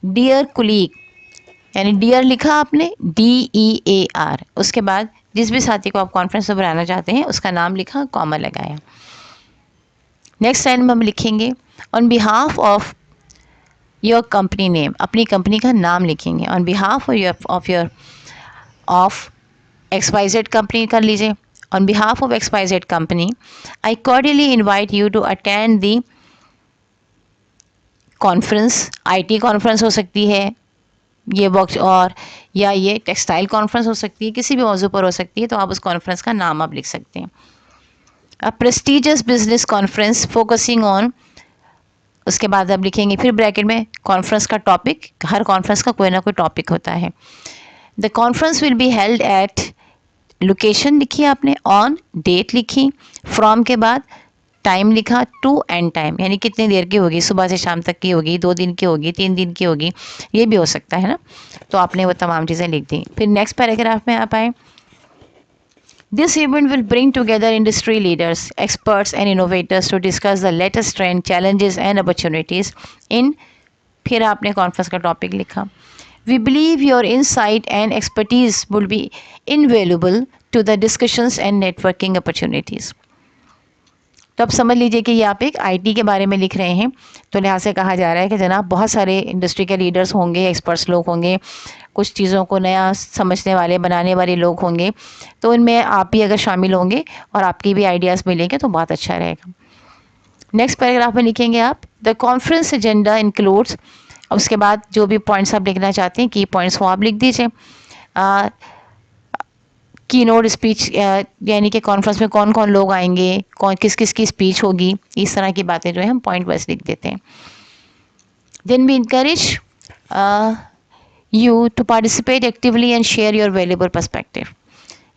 डियर कुलीग, यानी डियर लिखा आपने DEAR, उसके बाद जिस भी साथी को आप कॉन्फ्रेंस में बुलाना चाहते हैं उसका नाम लिखा, कॉमा लगाया। नेक्स्ट लाइन में हम लिखेंगे on behalf of your company name, अपनी कंपनी का नाम लिखेंगे। On behalf of XYZ company कर लीजिए। On behalf of XYZ company I cordially invite you to attend the conference. IT conference हो सकती है ये वर्क, और या ये टेक्सटाइल कॉन्फ्रेंस हो सकती है, किसी भी मौजू पर हो सकती है, तो आप उस कॉन्फ्रेंस का नाम आप लिख सकते हैं। A prestigious business conference focusing on, उसके बाद आप लिखेंगे फिर ब्रैकेट में कॉन्फ्रेंस का टॉपिक, हर कॉन्फ्रेंस का कोई ना कोई टॉपिक होता है। The conference will be held at, location लिखी आपने, ऑन डेट लिखी, फ्रॉम के बाद टाइम लिखा, टू एंड टाइम, यानी कितनी देर की होगी, सुबह से शाम तक की होगी, 2 दिन की होगी, 3 दिन की होगी, ये भी हो सकता है ना, तो आपने वो तमाम चीज़ें लिख दी। फिर नेक्स्ट पैराग्राफ में आप आए, This event will bring together industry leaders, experts and innovators to discuss the latest trend, challenges and opportunities in, फिर आपने कॉन्फ्रेंस का टॉपिक लिखा, We believe your insight and expertise will be invaluable to the discussions and networking opportunities. तो अब समझ लीजिए कि ये आप एक आईटी के बारे में लिख रहे हैं, तो लिहाजा से कहा जा रहा है कि जनाब बहुत सारे इंडस्ट्री के लीडर्स होंगे, एक्सपर्ट्स लोग होंगे, कुछ चीज़ों को नया समझने वाले बनाने वाले लोग होंगे, तो इनमें आप भी अगर शामिल होंगे और आपकी भी आइडियाज़ मिलेंगे तो बहुत अच्छा रहेगा। नेक्स्ट पैराग्राफ में लिखेंगे आप, द कॉन्फ्रेंस एजेंडा इंक्लूड्स, उसके बाद जो भी पॉइंट्स आप लिखना चाहते हैं की पॉइंट्स वो आप लिख दीजिए। की नोट स्पीच, यानी कि कॉन्फ्रेंस में कौन कौन लोग आएंगे, कौन किस किस की स्पीच होगी, इस तरह की बातें जो है हम पॉइंट वाइज लिख देते हैं। Then we encourage you to participate actively and share your valuable perspective,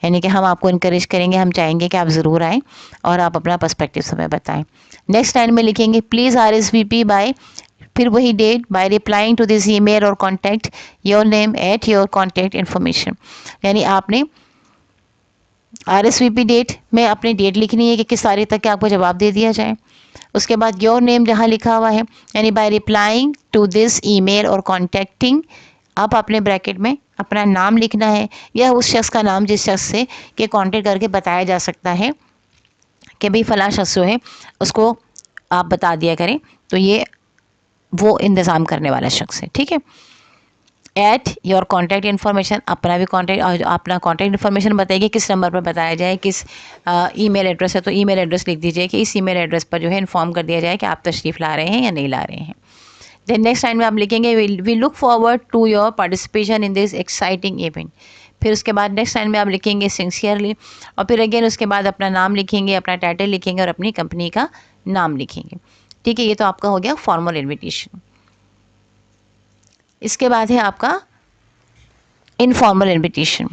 यानी कि हम आपको इनकरेज करेंगे, हम चाहेंगे कि आप ज़रूर आएँ और आप अपना पर्सपेक्टिव हमें बताएं। नेक्स्ट लाइन में लिखेंगे, प्लीज़ RSVP बाय, फिर वही date, by replying to this email और contact your name at your contact information, यानी आपने RSVP डेट में अपनी डेट लिखनी है कि किस तारीख तक के आपको जवाब दे दिया जाए। उसके बाद योर नेम जहाँ लिखा हुआ है, यानी by replying to this email और कॉन्टैक्टिंग, आप अपने ब्रैकेट में अपना नाम लिखना है या उस शख्स का नाम जिस शख्स से के कॉन्टेक्ट करके बताया जा सकता है कि भाई फ़लाँ शख्स जो है उसको आप बता दिया करें, तो ये वो इंतज़ाम करने वाला शख्स है, ठीक है। एट योर कॉन्टैक्ट इन्फॉर्मेशन, अपना भी कॉन्टैक्ट, अपना कॉन्टैक्ट इन्फॉर्मेशन बताइए किस नंबर पर बताया जाए, किस ईमेल एड्रेस है तो ईमेल एड्रेस लिख दीजिए कि इस ईमेल एड्रेस पर जो है इन्फॉर्म कर दिया जाए कि आप तशरीफ़ ला रहे हैं या नहीं ला रहे हैं। देन नेक्स्ट टाइम में आप लिखेंगे, we look forward to your participation in this exciting event, फिर उसके बाद नेक्स्ट टाइम में आप लिखेंगे सिंसियरली, और फिर अगेन उसके बाद अपना नाम लिखेंगे, अपना टाइटल लिखेंगे और अपनी कंपनी का नाम लिखेंगे, ठीक है। ये तो आपका हो गया फॉर्मल इन्विटेशन। इसके बाद है आपका इनफॉर्मल इन्विटेशन,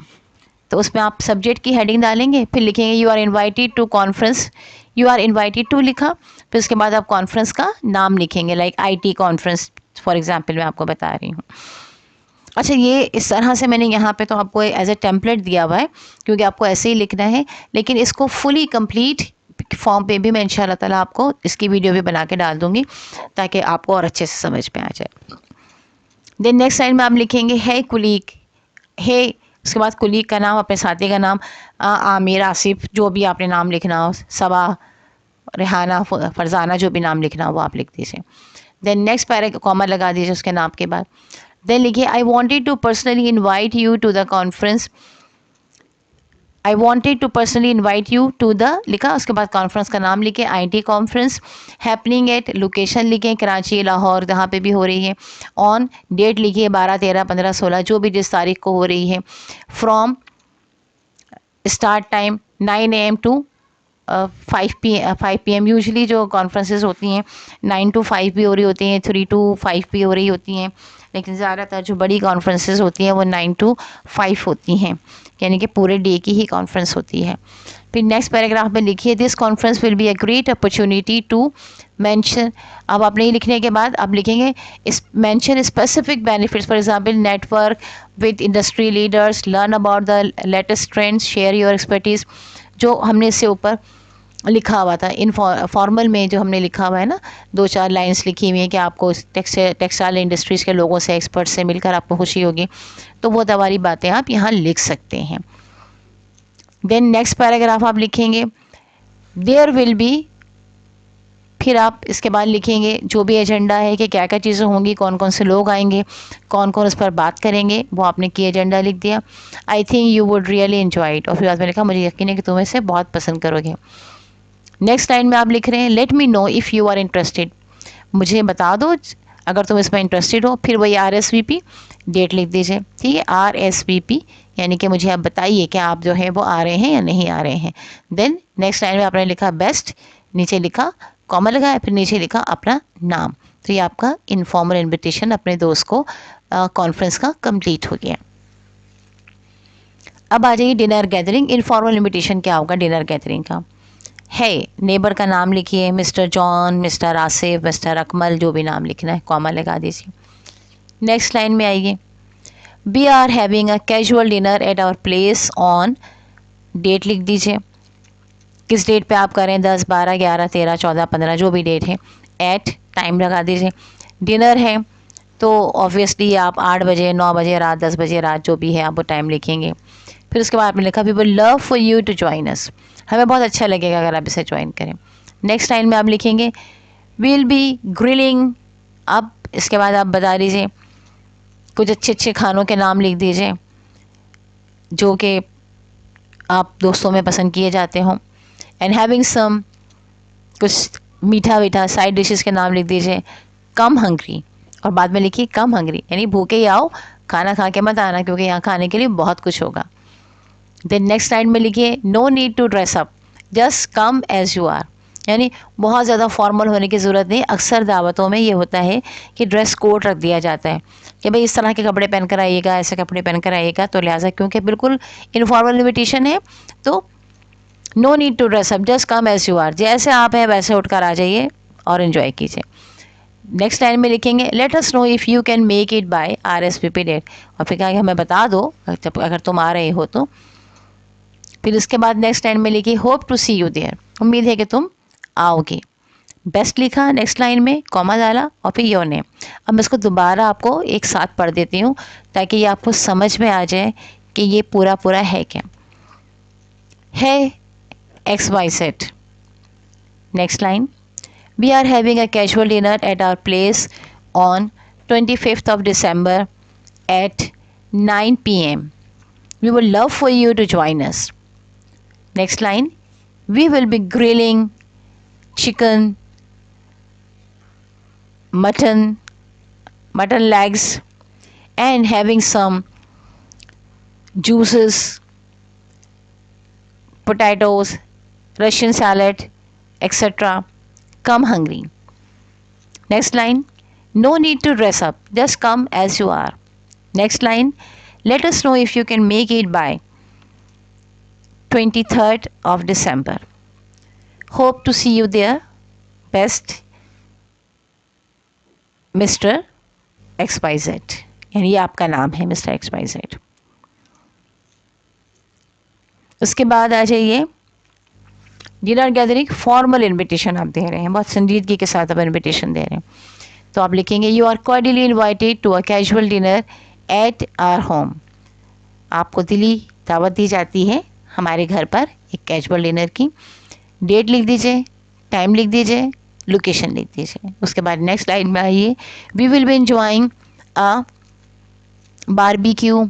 तो उसमें आप सब्जेक्ट की हेडिंग डालेंगे, फिर लिखेंगे you are invited to conference, you are invited to लिखा, फिर उसके बाद आप कॉन्फ्रेंस का नाम लिखेंगे, like IT conference for example मैं आपको बता रही हूँ। अच्छा, ये इस तरह से मैंने यहाँ पे तो आपको एज ए टेम्पलेट दिया हुआ है क्योंकि आपको ऐसे ही लिखना है, लेकिन इसको फुली कंप्लीट फॉर्म पे भी मैं इंशाल्लाह ताला आपको इसकी वीडियो भी बना के डाल दूँगी ताकि आपको और अच्छे से समझ में आ जाए। देन नेक्स्ट लाइन में आप लिखेंगे है कुलीग, है, उसके बाद कुलीग का नाम, अपने साथी का नाम, आमिर, आसिफ, जो भी आपने नाम लिखना हो, सबा, रेहाना, फरजाना, जो भी नाम लिखना हो वो आप लिख दीजिए। देन नेक्स्ट पैरा कॉमा लगा दीजिए उसके नाम के बाद। देन लिखिए I wanted to personally invite you to the conference, I wanted to personally invite you to the लिखा, उसके बाद कॉन्फ्रेंस का नाम लिखे, IT conference, happening at, location लिखें कराची, लाहौर, जहाँ पे भी हो रही है, ऑन, डेट लिखिए 12, 13, 15, 16, जो भी जिस तारीख को हो रही है, from, start time 9 AM to 5 PM, usually जो कॉन्फ्रेंसेस होती हैं 9 to 5 भी हो रही होती हैं, 3 to 5 भी हो रही होती हैं, लेकिन ज़्यादातर जो बड़ी कॉन्फ्रेंसेस होती हैं वो 9 to 5 होती हैं, यानी कि पूरे डे की ही कॉन्फ्रेंस होती है। फिर नेक्स्ट पैराग्राफ में लिखिए this conference will be a great opportunity to mention, अब आपने ये लिखने के बाद आप लिखेंगे इस mention specific benefits, for example network with industry leaders, learn about the latest trends, share your expertise, जो हमने इससे ऊपर लिखा हुआ था इन फॉर्मल में, जो हमने लिखा हुआ है ना, 2-4 लाइंस लिखी हुई हैं कि आपको टेक्सटाइल इंडस्ट्रीज़ के लोगों से, एक्सपर्ट से मिलकर आपको खुशी होगी, तो वो तवारी बातें आप यहाँ लिख सकते हैं। देन नेक्स्ट पैराग्राफ आप लिखेंगे देयर विल बी, फिर आप इसके बाद लिखेंगे जो भी एजेंडा है कि क्या क्या चीज़ें होंगी, कौन कौन से लोग आएंगे, कौन कौन उस पर बात करेंगे, वो आपने की एजेंडा लिख दिया। I think you would really enjoy it, और फिर बाद में लिखा मुझे यकीन है कि तुम इसे बहुत पसंद करोगे। नेक्स्ट लाइन में आप लिख रहे हैं let me know if you are interested, मुझे बता दो अगर तुम इसमें इंटरेस्टेड हो, फिर वही RSVP डेट लिख दीजिए, ठीक है, RSVP, यानी कि मुझे आप बताइए कि आप जो है वो आ रहे हैं या नहीं आ रहे हैं। देन नेक्स्ट लाइन में आपने लिखा बेस्ट, नीचे लिखा कॉमा लगाया, फिर नीचे लिखा अपना नाम, तो ये आपका इनफॉर्मल इन्विटेशन अपने दोस्त को कॉन्फ्रेंस का कंप्लीट हो गया। अब आ जाइए डिनर गैदरिंग। इनफॉर्मल इन्विटेशन क्या होगा डिनर गैदरिंग का, है नेबर का नाम लिखिए, mister John, mister Asif, mister Akmal, जो भी नाम लिखना है कॉमा लगा दीजिए। नेक्स्ट लाइन में आइए we are having a casual dinner at our place on date लिख दीजिए, किस डेट पे आप करें, 10, 12, 11, 13, 14, 15 जो भी डेट है, एट टाइम लगा दीजिए। डिनर है तो ऑब्वियसली आप 8 बजे, 9 बजे रात, 10 बजे रात, जो भी है आप वो टाइम लिखेंगे। फिर उसके बाद आपने लिखा we will love for you to join us, हमें बहुत अच्छा लगेगा अगर आप इसे ज्वाइन करें। नेक्स्ट लाइन में आप लिखेंगे विल बी ग्रिलिंग। अब इसके बाद आप बता दीजिए कुछ अच्छे अच्छे खानों के नाम लिख दीजिए जो कि आप दोस्तों में पसंद किए जाते हों। एंड हैविंग सम, कुछ मीठा मीठा साइड डिशेस के नाम लिख दीजिए। कम हंग्री, और बाद में लिखिए कम हंग्री, यानी भूखे ही आओ, खाना खा के मत आना क्योंकि यहाँ खाने के लिए बहुत कुछ होगा। देन नेक्स्ट लाइन में लिखिए no need to dress up, just come as you are, यानी बहुत ज़्यादा फॉर्मल होने की ज़रूरत नहीं। अक्सर दावतों में ये होता है कि ड्रेस कोड रख दिया जाता है कि भाई इस तरह के कपड़े पहन कर आइएगा, ऐसे कपड़े पहन कर आइएगा, तो लिहाजा क्योंकि बिल्कुल इनफॉर्मल इन्विटेशन है तो no need to dress up, just come as you are, जैसे आप हैं वैसे उठकर आ जाइए और इन्जॉय कीजिए। नेक्स्ट लाइन में लिखेंगे let us know if you can make it by RSVP date, और फिर कहा कि हमें बता दो जब अगर तुम आ रहे हो तो। फिर उसके बाद नेक्स्ट लाइन में लिखिए hope to see you there, उम्मीद है कि तुम आओगे। बेस्ट लिखा, नेक्स्ट लाइन में कॉमा डाला और फिर योर नेम। अब मैं इसको दोबारा आपको एक साथ पढ़ देती हूँ ताकि ये आपको समझ में आ जाए कि ये पूरा पूरा है क्या है। XYZ, next line, we are having a casual dinner at our place on 25th of December at 9 p.m. We would love for you to join us. Next line, we will be grilling chicken, mutton legs, and having some juices, potatoes, Russian salad, etc. Come hungry. Next line, no need to dress up, just come as you are. Next line, let us know if you can make it by 23rd of December. Hope to see you there. Best, Mr. XYZ, यानी ये आपका नाम है Mr. XYZ। उसके बाद आ जाइए डिनर गैदरिंग, फॉर्मल इनविटेशन आप दे रहे हैं, बहुत संजीदगी के साथ आप इनविटेशन दे रहे हैं, तो आप लिखेंगे you are cordially invited to a casual dinner at our home. आपको दिली दावत दी जाती है हमारे घर पर एक कैजुअल डिनर की। डेट लिख दीजिए, टाइम लिख दीजिए, लोकेशन लिख दीजिए। उसके बाद नेक्स्ट लाइन में आइए we will be enjoying a barbecue,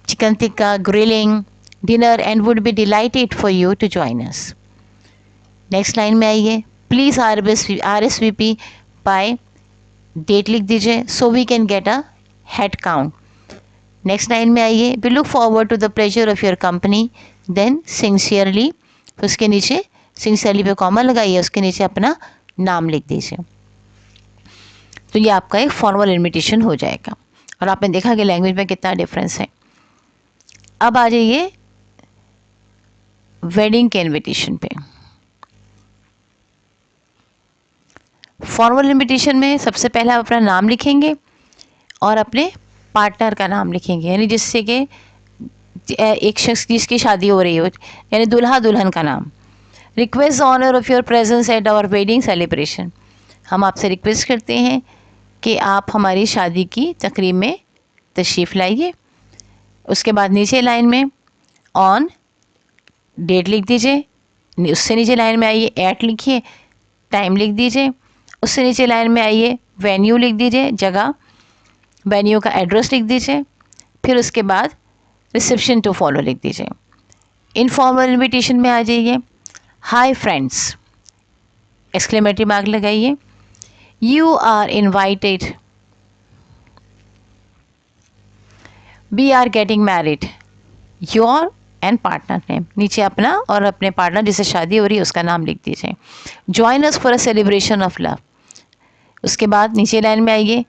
chicken tikka, grilling dinner and would be delighted for you to join us. Next line में आइए प्लीज़ RSVP by डेट लिख दीजिए so we can get a head count. Next line में आइए we look forward to the pleasure of your company then sincerely, उसके नीचे सिंसियरली पे कॉमा लगाइए, उसके नीचे अपना नाम लिख दीजिए। तो ये आपका एक फॉर्मल इन्विटेशन हो जाएगा और आपने देखा कि लैंग्वेज में कितना डिफरेंस है। अब आ जाइए वेडिंग के इनविटेशन पे। फॉर्मल इनविटेशन में सबसे पहले आप अपना नाम लिखेंगे और अपने पार्टनर का नाम लिखेंगे, यानी जिससे कि एक शख्स जिसकी शादी हो रही हो, यानी दुल्हा दुल्हन का नाम। Request honour of your presence at our wedding celebration, हम आपसे रिक्वेस्ट करते हैं कि आप हमारी शादी की तकरीब में तशरीफ़ लाइए। उसके बाद नीचे लाइन में ऑन डेट लिख दीजिए, उससे नीचे लाइन में आइए एट लिखिए, टाइम लिख दीजिए, उससे नीचे लाइन में आइए वेन्यू लिख दीजिए, जगह, वेन्यू का एड्रेस लिख दीजिए, फिर उसके बाद रिसेप्शन टू फॉलो लिख दीजिए। इनफॉर्मल इन्विटेशन में आ जाइए हाय फ्रेंड्स, एक्सक्लेमेटरी मार्क लगाइए, you are invited, we are getting married, your and partner name, नीचे अपना और अपने पार्टनर जिससे शादी हो रही है उसका नाम लिख दीजिए। Join us for a celebration of love. उसके बाद नीचे लाइन में आइए,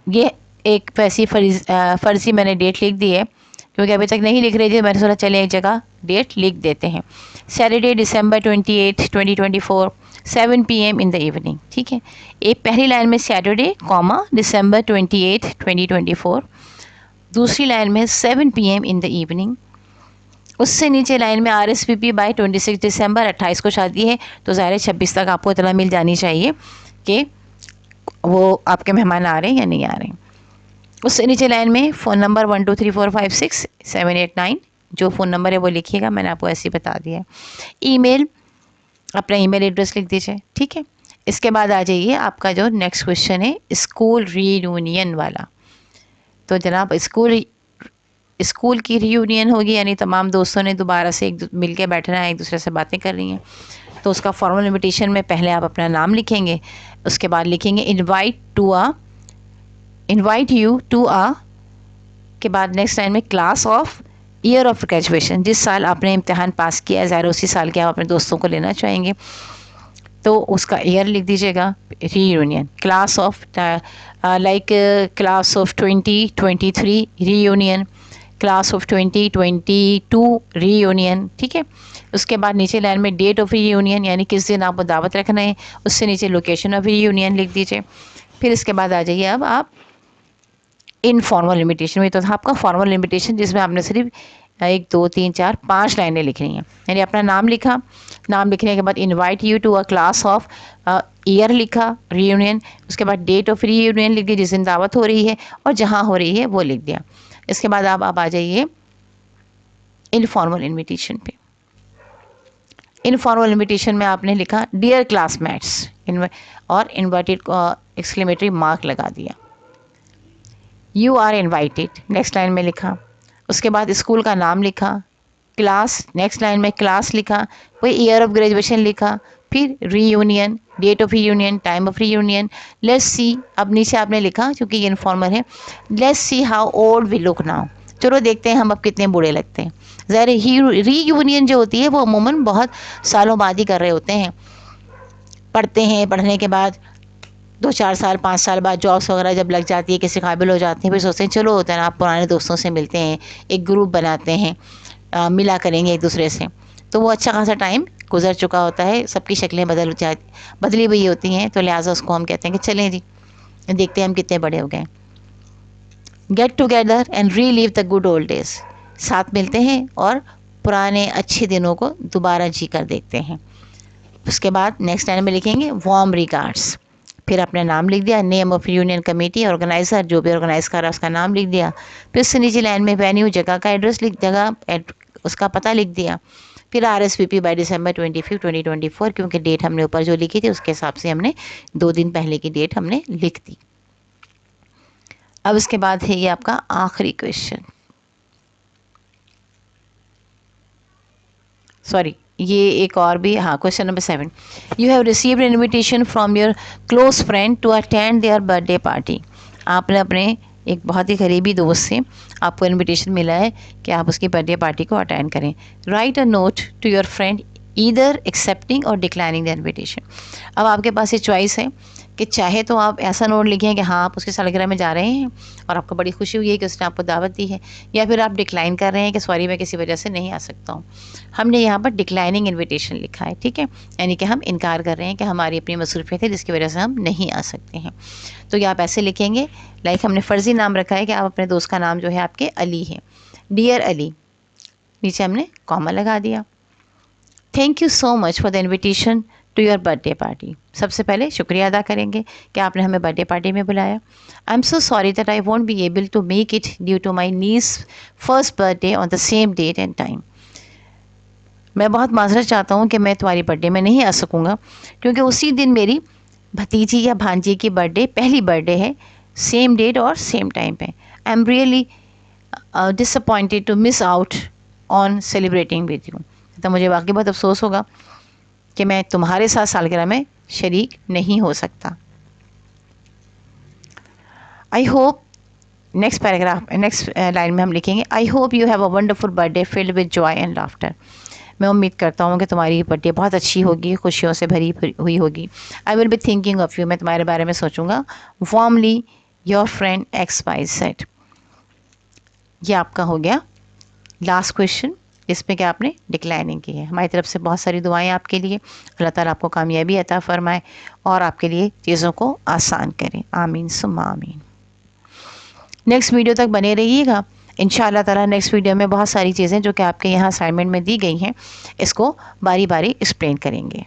ये एक वैसी फर्जी मैंने डेट लिख दी है क्योंकि अभी तक नहीं लिख रही थी, मैंने सोचा चले एक जगह डेट लिख देते हैं। Saturday December 28, 2024 7 PM in the evening. ठीक है, एक पहली लाइन में सैटरडे कॉमा December 28, 2024, दूसरी लाइन में 7 PM इन द इवनिंग, उससे नीचे लाइन में RSVP बाय 26 दिसंबर, 28 को शादी है तो ज़ाहिर है 26 तक आपको इतना मिल जानी चाहिए कि वो आपके मेहमान आ रहे हैं या नहीं आ रहे हैं। उससे नीचे लाइन में फ़ोन नंबर 123456 789, जो फ़ोन नंबर है वो लिखिएगा, मैंने आपको ऐसे ही बता दिया है। ईमेल, अपना ईमेल एड्रेस लिख दीजिए, ठीक है। इसके बाद आ जाइए आपका जो नेक्स्ट क्वेश्चन है स्कूल रीयूनियन वाला। तो जनाब स्कूल की रीयूनियन होगी, यानी तमाम दोस्तों ने दोबारा से मिल के बैठना है, एक दूसरे से बातें कर रही हैं। तो उसका फॉर्मल इन्विटेशन में पहले आप अपना नाम लिखेंगे, उसके बाद लिखेंगे इनवाइट यू टू आ, के बाद नेक्स्ट लाइन में class of year of graduation, जिस साल आपने इम्तिहान पास किया है ज़ाहिर उसी साल के आप अपने दोस्तों को लेना चाहेंगे, तो उसका ईयर लिख दीजिएगा। Reunion class of like class of 2023 reunion, class of 2022 reunion, ठीक है। उसके बाद नीचे लाइन में डेट ऑफ रीयूनियन, यानी किस दिन आपको दावत रखना है, उससे नीचे लोकेशन ऑफ रीयूनियन लिख दीजिए। फिर इसके बाद आ जाइए अब आप इनफॉर्मल इन्विटेशन में। तो था आपका फॉर्मल इन्विटेशन जिसमें आपने सिर्फ 1 2 3 4 5 लाइनें लिखनी हैं, यानी अपना नाम लिखा, नाम लिखने के बाद invite you to a class of year लिखा रीयूनियन, उसके बाद डेट ऑफ रीयूनियन लिख दी जिस दिन दावत हो रही है और जहाँ हो रही है वो लिख दिया। इसके बाद आप आ जाइए इनफॉर्मल इन्विटेशन पे। इनफॉर्मल इन्विटेशन में आपने लिखा डियर क्लासमेट्स और इन्वर्टेड एक्सक्लेमेटरी मार्क लगा दिया, you are invited, next line में लिखा। उसके बाद स्कूल का नाम लिखा, क्लास, नेक्स्ट लाइन में क्लास लिखा, कोई ईयर ऑफ ग्रेजुएशन लिखा, फिर reunion, date of reunion, time of reunion, let's see, अब नीचे आपने लिखा क्योंकि ये इनफॉर्मल है, let's see how old we look now, चलो देखते हैं हम अब कितने बूढ़े लगते हैं। ज़ाहिर रीयूनियन जो होती है वो अमूमन बहुत सालों बाद ही कर रहे होते हैं, पढ़ते हैं, पढ़ने के बाद 2 4 साल 5 साल बाद जॉब्स वगैरह जब लग जाती है, किसी काबिल हो जाते हैं, फिर सोचते हैं चलो होता है ना, आप पुराने दोस्तों से मिलते हैं, एक ग्रुप बनाते हैं, मिला करेंगे एक दूसरे से, तो वो अच्छा खासा टाइम गुजर चुका होता है, सबकी शक्लें बदली हुई होती हैं, तो लिहाजा उसको हम कहते हैं कि चलें जी देखते हैं हम कितने बड़े हो गए। Get together and relive the good old days, साथ मिलते हैं और पुराने अच्छे दिनों को दोबारा जी कर देखते हैं। उसके बाद नेक्स्ट लाइन में लिखेंगे वार्म रिगार्ड्स, फिर अपना नाम लिख दिया, name of union committee, organiser जो भी ऑर्गेनाइज कर रहा है उसका नाम लिख दिया, फिर उससे नीचे लाइन में वेन्यू, जगह का एड्रेस उसका पता लिख दिया, फिर RSVP बाय December 25, 2024, क्योंकि डेट हमने ऊपर जो लिखी थी उसके हिसाब से हमने 2 दिन पहले की डेट हमने लिख दी। अब इसके बाद है ये आपका आखिरी क्वेश्चन, सॉरी ये एक और भी, हाँ, question number 7, you have received invitation from your close friend to attend their birthday party, आपने अपने एक बहुत ही करीबी दोस्त से आपको इन्विटेशन मिला है कि आप उसकी बर्थडे पार्टी को अटेंड करें। Write a note to your friend either accepting or declining the invitation. अब आपके पास ये चॉइस है कि चाहे तो आप ऐसा नोट लिखें कि हाँ आप उसकी सालगिरह में जा रहे हैं और आपको बड़ी खुशी हुई है कि उसने आपको दावत दी है, या फिर आप डिक्लाइन कर रहे हैं कि सॉरी मैं किसी वजह से नहीं आ सकता हूँ। हमने यहाँ पर डिक्लाइनिंग इन्विटेशन लिखा है, ठीक है, यानी कि हम इनकार कर रहे हैं कि हमारी अपनी मसरूफियत है जिसकी वजह से हम नहीं आ सकते हैं। तो ये आप ऐसे लिखेंगे, लाइक हमने फ़र्ज़ी नाम रखा है कि आप अपने दोस्त का नाम जो है आपके अली है, डियर अली, नीचे हमने कॉमा लगा दिया। Thank you so much for the invitation to your birthday party, सबसे पहले शुक्रिया अदा करेंगे कि आपने हमें बर्थडे पार्टी में बुलाया। I am so sorry that I won't be able to make it due to my niece first birthday on the same date and time, मैं बहुत माजरत चाहता हूँ कि मैं तुम्हारी बर्थडे में नहीं आ सकूँगा क्योंकि उसी दिन मेरी भतीजी या भांजी की बर्थडे, पहली बर्थडे है, सेम डेट और सेम टाइम पे। I am really disappointed to miss out on celebrating with you, तो मुझे वाकई बहुत अफसोस होगा कि मैं तुम्हारे साथ सालगिरह में शरीक नहीं हो सकता। I hope, next paragraph, next line में हम लिखेंगे I hope you have a wonderful birthday filled with Joy and laughter, मैं उम्मीद करता हूँ कि तुम्हारी बर्थडे बहुत अच्छी होगी, खुशियों से भरी हुई होगी। I will be thinking of you, मैं तुम्हारे बारे में सोचूंगा। Warmly your friend XYZ। ये आपका हो गया लास्ट क्वेश्चन, इसमें क्या आपने डिक्लाइनिंग की है। हमारी तरफ से बहुत सारी दुआएं आपके लिए, अल्लाह ताला आपको कामयाबी अता फरमाए और आपके लिए चीज़ों को आसान करें, आमीन सुम्मा आमीन। नेक्स्ट वीडियो तक बने रहिएगा। इंशाल्लाह ताला नेक्स्ट वीडियो में बहुत सारी चीज़ें जो कि आपके यहाँ असाइनमेंट में दी गई हैं, इसको बारी बारी एक्सप्लेन करेंगे।